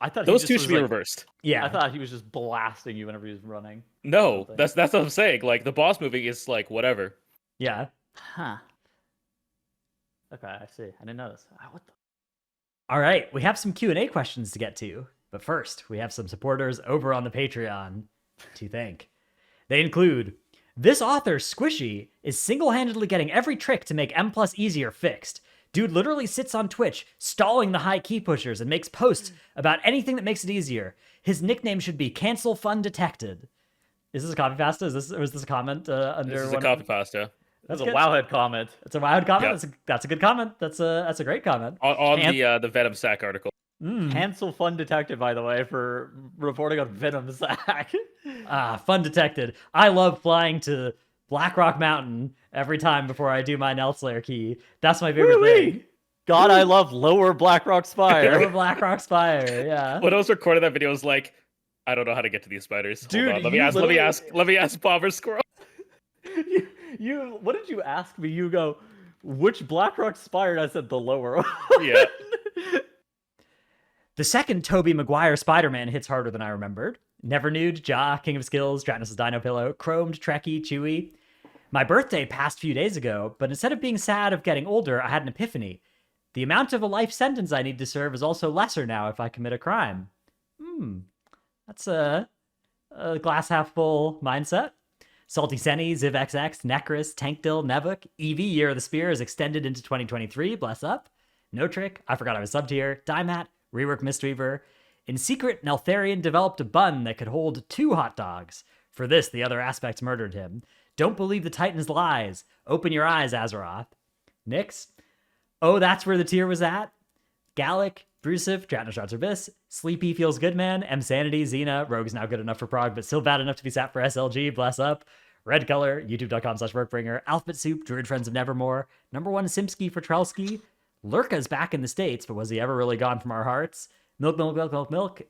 thought those two should be reversed. Yeah, I thought he was just blasting you whenever he was running. No, that's what I'm saying. Like the boss moving is like whatever. Yeah. Huh. Okay, I see. I didn't know this. What the? All right, we have some Q&A questions to get to, but first, we have some supporters over on the Patreon to thank. They include, this author, Squishei, is single-handedly getting every trick to make M+ easier fixed. Dude literally sits on Twitch, stalling the high key pushers, and makes posts about anything that makes it easier. His nickname should be Cancel Fun Detected. Is this a copy pasta? Was this a comment under This is one a copy pasta. That's That's a good. Wowhead comment. It's a Wowhead comment. Yeah. That's a good comment. That's a great comment. On the Venom Sack article. Cancel Fun Detective, by the way, for reporting on Venom Sack. Fun Detected. I love flying to Blackrock Mountain every time before I do my Nelth Lair key. That's my favorite thing. God, I love Lower Blackrock Spire. Lower Blackrock Spire. Yeah. When I was recording that video, I was like, I don't know how to get to these spiders. Dude, Hold on. you Let me ask Bomber Squirrel. you what did you ask me? You go, which Blackrock Spire? And I said the lower one. Yeah. The second Tobey Maguire Spider-Man hits harder than I remembered. Never Nude, Ja, King of Skills, Dratnos' Dino Pillow, Chromed, Trekkie, Chewy. My birthday passed a few days ago, but instead of being sad of getting older, I had an epiphany. The amount of a life sentence I need to serve is also lesser now if I commit a crime. That's a glass half full mindset. Salty Senny, ZivXX, Necris, Tankdill, Nevuk, EV Year of the Spear is extended into 2023, bless up. No Trick, I forgot I was subbed here, Dymat, Rework Mistweaver. In secret, Neltharion developed a bun that could hold 2 hot dogs. For this, the other aspects murdered him. Don't believe the Titan's lies. Open your eyes, Azeroth. Nyx, oh, that's where the tier was at. Gallic, Brusif, Dratnos Abyss, Sleepy Feels Good Man, M Sanity, Xena, Rogue's now good enough for Prog, but still bad enough to be sat for SLG, bless up. Red Color, youtube.com/workbringer, Alphabet Soup, Druid Friends of Nevermore, #1 Simsky for Trelsky, Lurka's back in the States, but was he ever really gone from our hearts? Milk,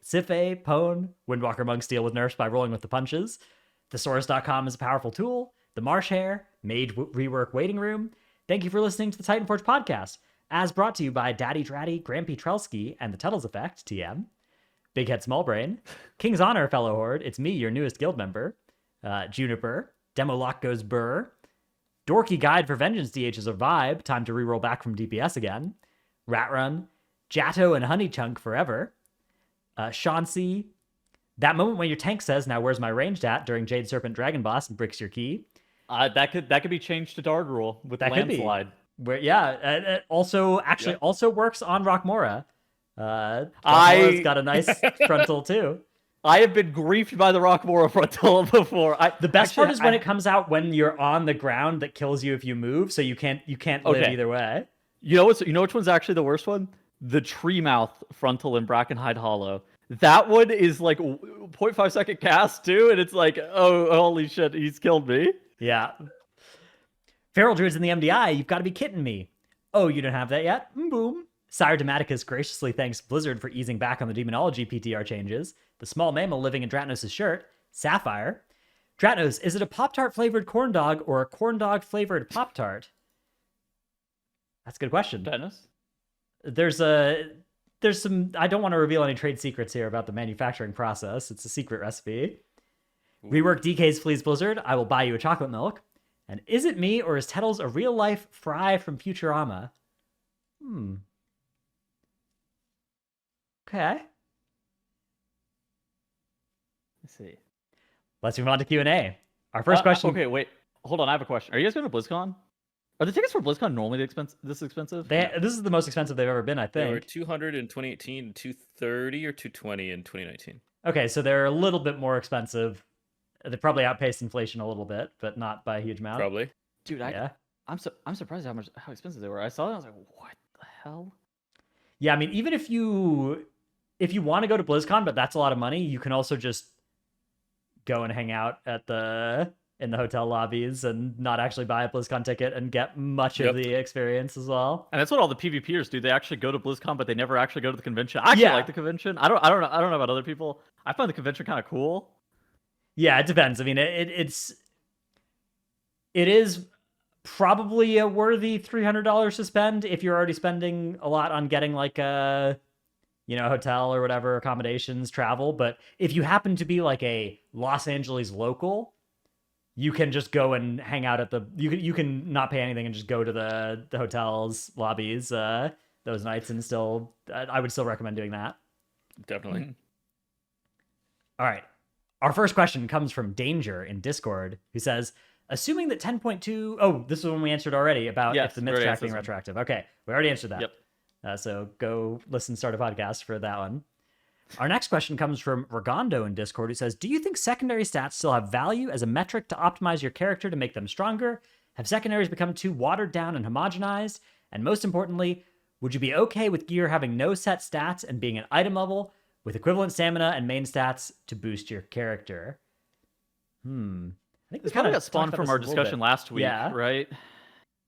Sifei, Pone, Windwalker Monk Steal with nerfs by rolling with the punches. Thesaurus.com is a powerful tool. The Marsh Hare, Mage Rework Waiting Room. Thank you for listening to the Titanforge podcast, as brought to you by Daddy Dratty, Grampy Trelsky, and the Tuttles Effect, TM. Big Head Small Brain. King's Honor, fellow Horde. It's me, your newest guild member. Juniper. Demo Lock Goes Burr. Dorky Guide for Vengeance DH is a vibe. Time to reroll back from DPS again. Rat Run. Jatto and Honey Chunk forever. Chauncey. That moment when your tank says, now where's my ranged at, during Jade Serpent Dragon Boss and bricks your key. That could be changed to Dard Rule with That could be. Landslide. Where, yeah, it also works on Rockmora. I- Rockmora's got a nice frontal too. I have been griefed by the Rockmora frontal before. The best part is when it comes out when you're on the ground that kills you if you move, so you can't live either way. You know which one's actually the worst one? The Treemouth frontal in Brackenhide Hollow. That one is like 0.5 second cast too, and it's like, oh holy shit, he's killed me. Yeah. Feral Druids in the MDI, you've got to be kidding me. Oh, you don't have that yet? Boom. Sire Dematicus graciously thanks Blizzard for easing back on the Demonology PTR changes. The small mammal living in Dratnos' shirt. Sapphire. Dratnos, is it a Pop-Tart flavored corn dog or a corn dog flavored Pop-Tart? That's a good question. Dennis? There's some, I don't want to reveal any trade secrets here about the manufacturing process. It's a secret recipe. Rework DK's Please Blizzard. I will buy you a chocolate milk. And is it me or is Tettles a real life Fry from Futurama? Okay. Let's see. Let's move on to Q&A. Our first question. Okay, wait. Hold on, I have a question. Are you guys going to BlizzCon? Are the tickets for BlizzCon normally this expensive? This is the most expensive they've ever been, I They were think. 200 in 2018, and 230 or 220 in 2019. Okay, so they're a little bit more expensive. They probably outpaced inflation a little bit, but not by a huge amount. Probably. Dude, Yeah. I'm surprised how expensive they were. I saw that, I was like, what the hell? Yeah, I mean, even if you want to go to BlizzCon, but that's a lot of money, you can also just go and hang out in the hotel lobbies and not actually buy a BlizzCon ticket and get much of the experience as well. And that's what all the PvPers do. They actually go to BlizzCon, but they never actually go to the convention. I actually like the convention. I don't know about other people. I find the convention kind of cool. Yeah, it depends. I mean, it is probably a worthy $300 to spend if you're already spending a lot on getting like a hotel or whatever, accommodations, travel. But if you happen to be like a Los Angeles local, you can just go and hang out at you can not pay anything and just go to the hotels lobbies those nights, and still I would still recommend doing that. Definitely. Mhm. All right. Our first question comes from Danger in Discord, who says, assuming that 10.2, oh, this is one we answered already about Yes, if the we myth already track answered being this one. retroactive. Okay, we already answered that. Yep. So go listen, start a podcast for that one. Our next question comes from Regondo in Discord, who says, do you think secondary stats still have value as a metric to optimize your character to make them stronger? Have secondaries become too watered down and homogenized? And most importantly, would you be okay with gear having no set stats and being an item level with equivalent stamina and main stats to boost your character? I think This probably got spawned from our discussion last week, Yeah. right?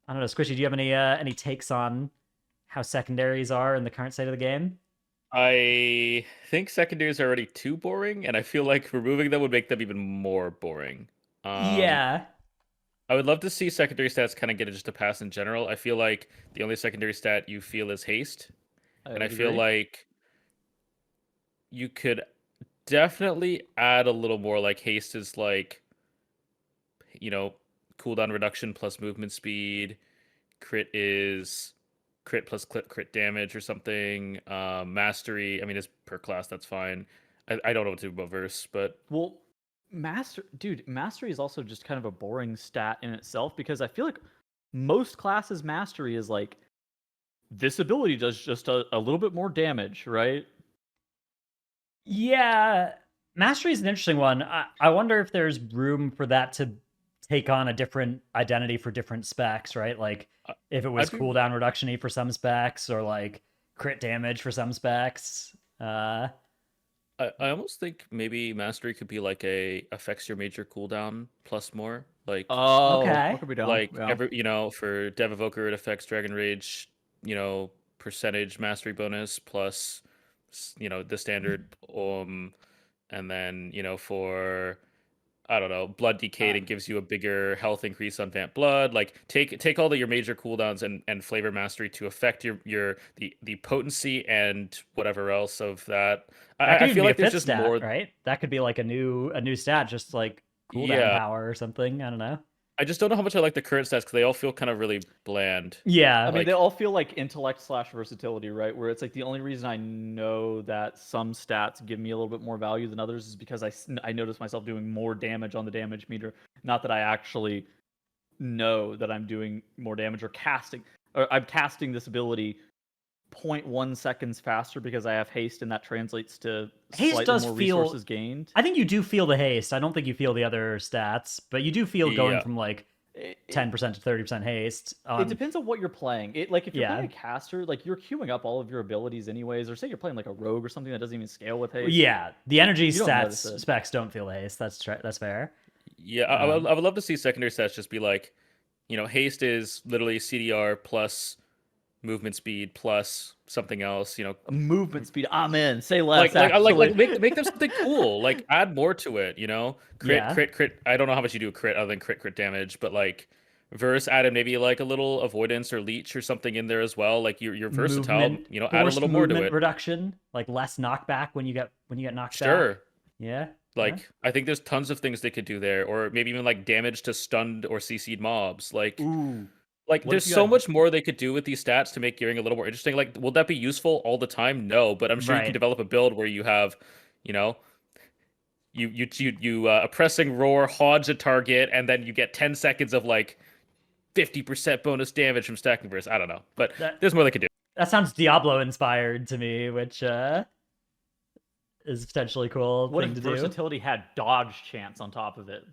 I don't know, Squishy, do you have any takes on how secondaries are in the current state of the game? I think secondaries are already too boring, and I feel like removing them would make them even more boring. Yeah. I would love to see secondary stats kind of get just a pass in general. I feel like the only secondary stat you feel is haste, and I feel agree. like you could definitely add a little more. Like haste is like, cooldown reduction plus movement speed. Crit is crit plus crit damage or something. Mastery, I mean, it's per class. That's fine. I don't know what to do about verse, but Well, mastery is also just kind of a boring stat in itself, because I feel like most classes mastery is like this ability does just a little bit more damage, right? Yeah. Mastery is an interesting one. I wonder if there's room for that to take on a different identity for different specs, right? Like if it was cooldown reduction-y for some specs, or like crit damage for some specs. I almost think maybe mastery could be like affects your major cooldown plus more. Like Okay. What could be done? like Yeah. every for Dev Evoker it affects Dragon Rage, percentage mastery bonus plus the standard and then for I don't know, Blood Decayed, it gives you a bigger health increase on Vamp Blood. Like take all your major cooldowns and flavor mastery to affect the potency and whatever else of that. That could I even feel be like a there's fifth just stat, more. right? That could be like a new stat, just like cooldown Yeah, power or something. I don't know. I just don't know how much I like the current stats because they all feel kind of really bland. Yeah. I mean, Like, they all feel like intellect / versatility, right? Where it's like the only reason I know that some stats give me a little bit more value than others is because I notice myself doing more damage on the damage meter. Not that I actually know that I'm doing more damage or I'm casting this ability 0.1 seconds faster because I have haste, and that translates to Haste slightly does more feel- resources gained. I think you do feel the haste. I don't think you feel the other stats, but you do feel going Yeah. from like It- 10% to 30% haste. It depends on what you're playing. Like if you're Yeah. playing a caster, like you're queuing up all of your abilities anyways, or say you're playing like a rogue or something that doesn't even scale with haste. Yeah, the energy You don't notice stats it. specs don't feel the haste. That's fair. yeah, I would love to see secondary stats just be like, haste is literally CDR plus movement speed plus something else. Movement speed. I'm in. Say less. Like make them something cool. Like add more to it. Yeah. Crit. I don't know how much you do crit other than crit damage, but like verse added maybe like a little avoidance or leech or something in there as well. Like you're versatile. Movement, Add a forced little more to movement it. reduction, like less knockback when you get knocked back. Sure. Yeah. Like I think there's tons of things they could do there, or maybe even like damage to stunned or CC'd mobs. Like. Ooh. Like, What there's if you so had- much more they could do with these stats to make gearing a little more interesting. Like, will that be useful all the time? No, but I'm sure you Right. can develop a build where you have, you oppressing roar, hodge a target, and then you get 10 seconds of like 50% bonus damage from stacking verse. I don't know, but there's more they could do. That sounds Diablo inspired to me, which is potentially cool What thing if to do. versatility had dodge chance on top of it?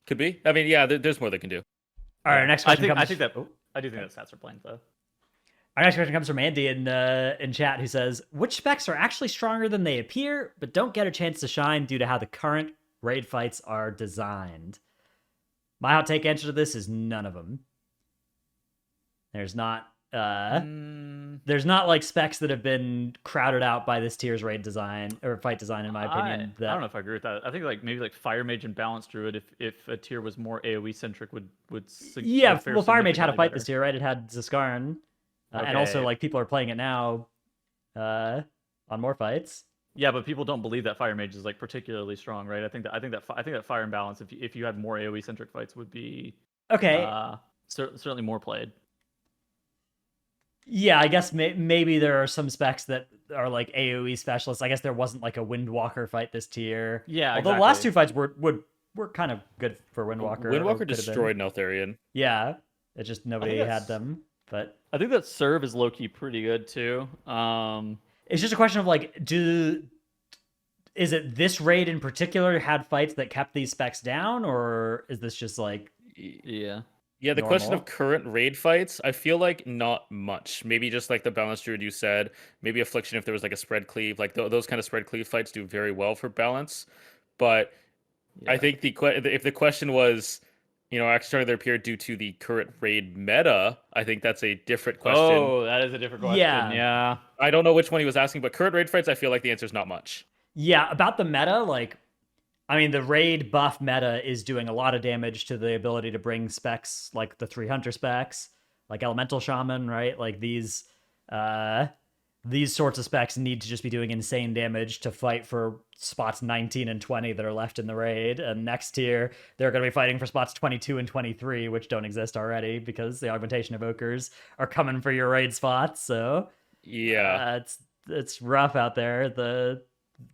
Could be. I mean, yeah, there's more they can do. All right, our next question comes. I do think that stats are blank though. Our next question comes from Andy in chat, who says, which specs are actually stronger than they appear, but don't get a chance to shine due to how the current raid fights are designed? My hot take answer to this is none of them. There's not like specs that have been crowded out by this tier's raid design or fight design, in my opinion. I don't know if I agree with that. I think like maybe like Fire Mage and Balance Druid, if a tier was more AoE centric, would yeah. fare Well, Fire Mage had to significantly fight better. this tier, right? It had Zskarn, and also Okay. like people are playing it now on more fights. Yeah, but people don't believe that Fire Mage is like particularly strong, right? I think that Fire and Balance, if you had more AoE centric fights, would be Okay. certainly more played. Yeah, I guess maybe there are some specs that are like AoE specialists. I guess there wasn't like a Windwalker fight this tier. Yeah, Although the last two fights were kind of good for Windwalker. Windwalker destroyed Neltharion. Yeah, it just nobody had them. But I think that serve is low key pretty good too. It's just a question of like, is it this raid in particular had fights that kept these specs down, or is this just like yeah? Yeah, the normal? question of current raid fights, I feel like not much. Maybe just like the Balance Druid you said. Maybe Affliction if there was like a spread cleave. Like those kind of spread cleave fights do very well for balance. But Yeah. I think if the question was, actually starting to appear due to the current raid meta, I think that's a different question. Oh, that is a different question. Yeah. I don't know which one he was asking, but current raid fights, I feel like the answer is not much. Yeah, about the meta, like, I mean, the raid buff meta is doing a lot of damage to the ability to bring specs like the 3 Hunter specs, like Elemental Shaman, right? Like these sorts of specs need to just be doing insane damage to fight for spots 19 and 20 that are left in the raid. And next tier, they're going to be fighting for spots 22 and 23, which don't exist already because the augmentation evokers are coming for your raid spots. So yeah, it's rough out there.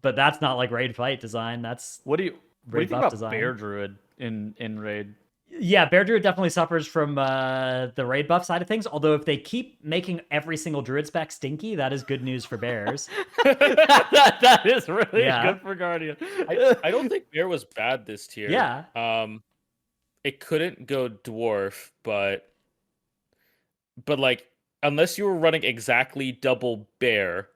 But that's not like raid fight design. That's what do you think about design. Bear Druid in raid? Yeah, Bear Druid definitely suffers from the raid buff side of things. Although if they keep making every single Druid spec stinky, that is good news for bears. that is really good for Guardian. I don't think Bear was bad this tier. Yeah. It couldn't go Dwarf, but like unless you were running exactly double Bear.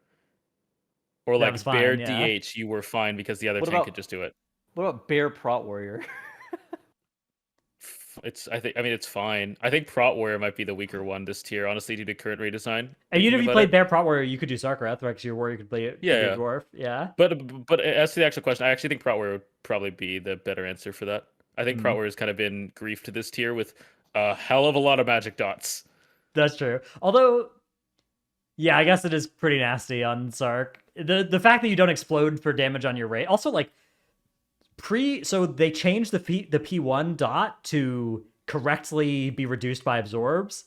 Or like Bear DH, you were fine because the other tank could just do it. What about Bear Prot Warrior? It's fine. I think Prot Warrior might be the weaker one this tier, honestly, due to current redesign. And even if you played Bear Prot Warrior, you could do Sarkareth, right? Because your warrior could play Dwarf. Yeah. But as to the actual question, I actually think Prot Warrior would probably be the better answer for that. I think Prot Warrior's kind of been griefed to this tier with a hell of a lot of magic dots. That's true. Although, yeah, I guess it is pretty nasty on Sark. The fact that you don't explode for damage on your raid. Also, like, so they changed the P1 dot to correctly be reduced by absorbs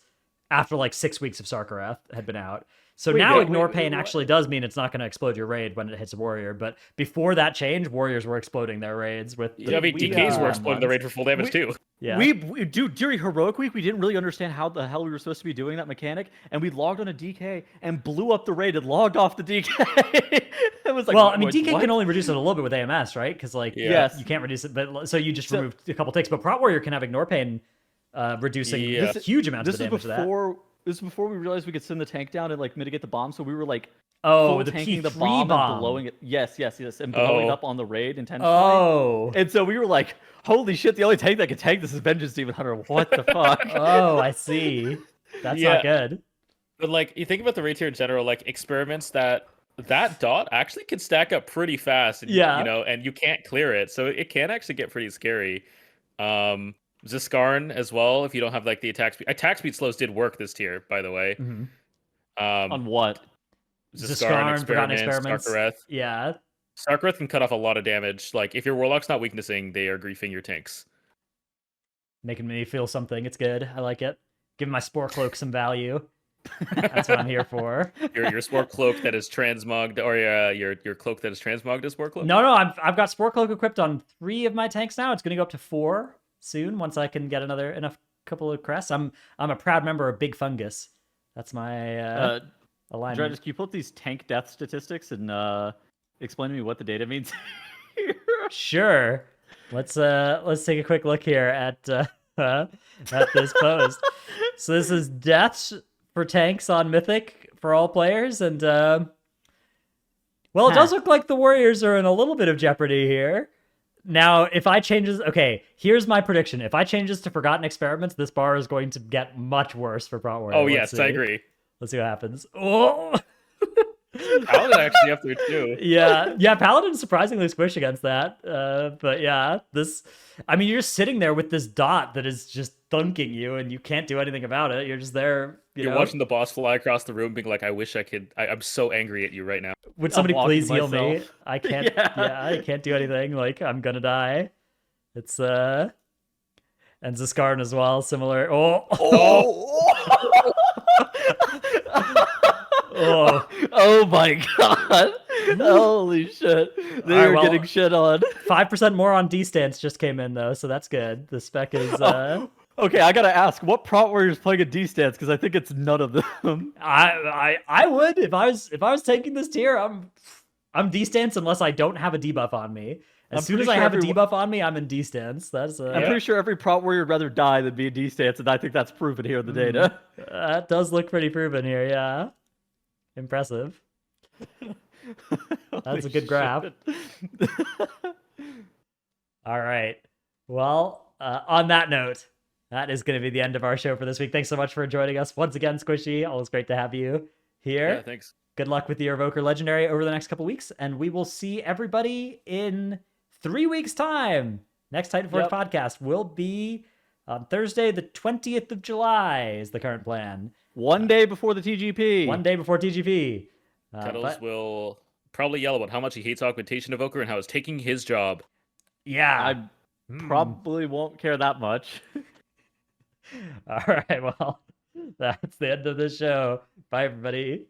after like 6 weeks of Sarkareth had been out. So now Ignore Pain actually does mean it's not going to explode your raid when it hits a warrior. But before that change, warriors were exploding their raids with. DKs were exploding the raid for full damage too. Yeah. During Heroic Week, we didn't really understand how the hell we were supposed to be doing that mechanic, and we logged on a DK and blew up the raid and logged off the DK. It was like, well, I mean, DK can only reduce it a little bit with AMS, right? Because like, yes, you can't reduce it, but so you just removed a couple ticks. But Prot Warrior can have Ignore Pain, reducing huge amounts of damage to that. This is before we realized we could send the tank down and like mitigate the bomb. So we were like, the tanking P3 the bomb and blowing it. Yes, and blowing up on the raid intentionally. And so we were like, holy shit! The only tank that can tank this is Vengeance Demon Hunter. What the fuck? I see. That's not good. But like, you think about the raid tier in general, like experiments that dot actually can stack up pretty fast. And, and you can't clear it, so it can actually get pretty scary. Zskarn as well, if you don't have like the attack speed. Attack speed slows did work this tier, by the way. Mm-hmm. On what? Zskarn experiments, Sarkareth. Yeah. Sarkareth can cut off a lot of damage. Like, if your Warlock's not weaknessing, they are griefing your tanks. Making me feel something. It's good. I like it. Giving my Spore Cloak some value. That's what I'm here for. Your Spore Cloak that is transmogged, or your cloak that is transmogged is Spore Cloak? No, I've got Spore Cloak equipped on 3 of my tanks now. It's going to go up to 4 soon once I can get enough couple of crests. I'm a proud member of Big Fungus. That's my alignment. Dredge, can you pull up these tank death statistics and explain to me what the data means? Sure. Let's take a quick look here at this post. So this is deaths for tanks on Mythic for all players, and it does look like the Warriors are in a little bit of jeopardy here. Now, if I change this, okay, here's my prediction. If I change this to Forgotten Experiments, this bar is going to get much worse for Prot Warrior. Oh, yes, I agree. Let's see what happens. Oh! Paladin actually up there too. Yeah, Paladin's surprisingly squish against that. But yeah, I mean, you're just sitting there with this dot that is just thunking you, and you can't do anything about it. You're just there. You're watching the boss fly across the room, being like, "I wish I could." I'm so angry at you right now. Would somebody walking please heal me? myself. I can't. Yeah, I can't do anything. Like I'm gonna die. It's and Zskarn as well. Similar. Oh. Oh. Oh my god! Holy shit! They're well, getting shit on. 5% more on D stance just came in though, so that's good. The spec is. Okay, I gotta ask, what prot warrior is playing a D stance? Because I think it's none of them. I would if I was taking this tier. I'm D stance unless I don't have a debuff on me. As soon as I have a debuff on me, I'm in D stance. That's I'm pretty sure every prot warrior would rather die than be in D stance, and I think that's proven here in the data. That does look pretty proven here. Yeah, impressive. That's a good graph. All right. Well, on that note, that is going to be the end of our show for this week. Thanks so much for joining us once again, Squishei. Always great to have you here. Yeah, thanks. Good luck with your Evoker Legendary over the next couple weeks, and we will see everybody in 3 weeks' time. Next Titanforge podcast will be on Thursday, the 20th of July, is the current plan. 1 day before the TGP. 1 day before TGP. Cuddles will probably yell about how much he hates Augmentation Evoker and how it's taking his job. Yeah. I probably won't care that much. All right, well, that's the end of the show. Bye, everybody.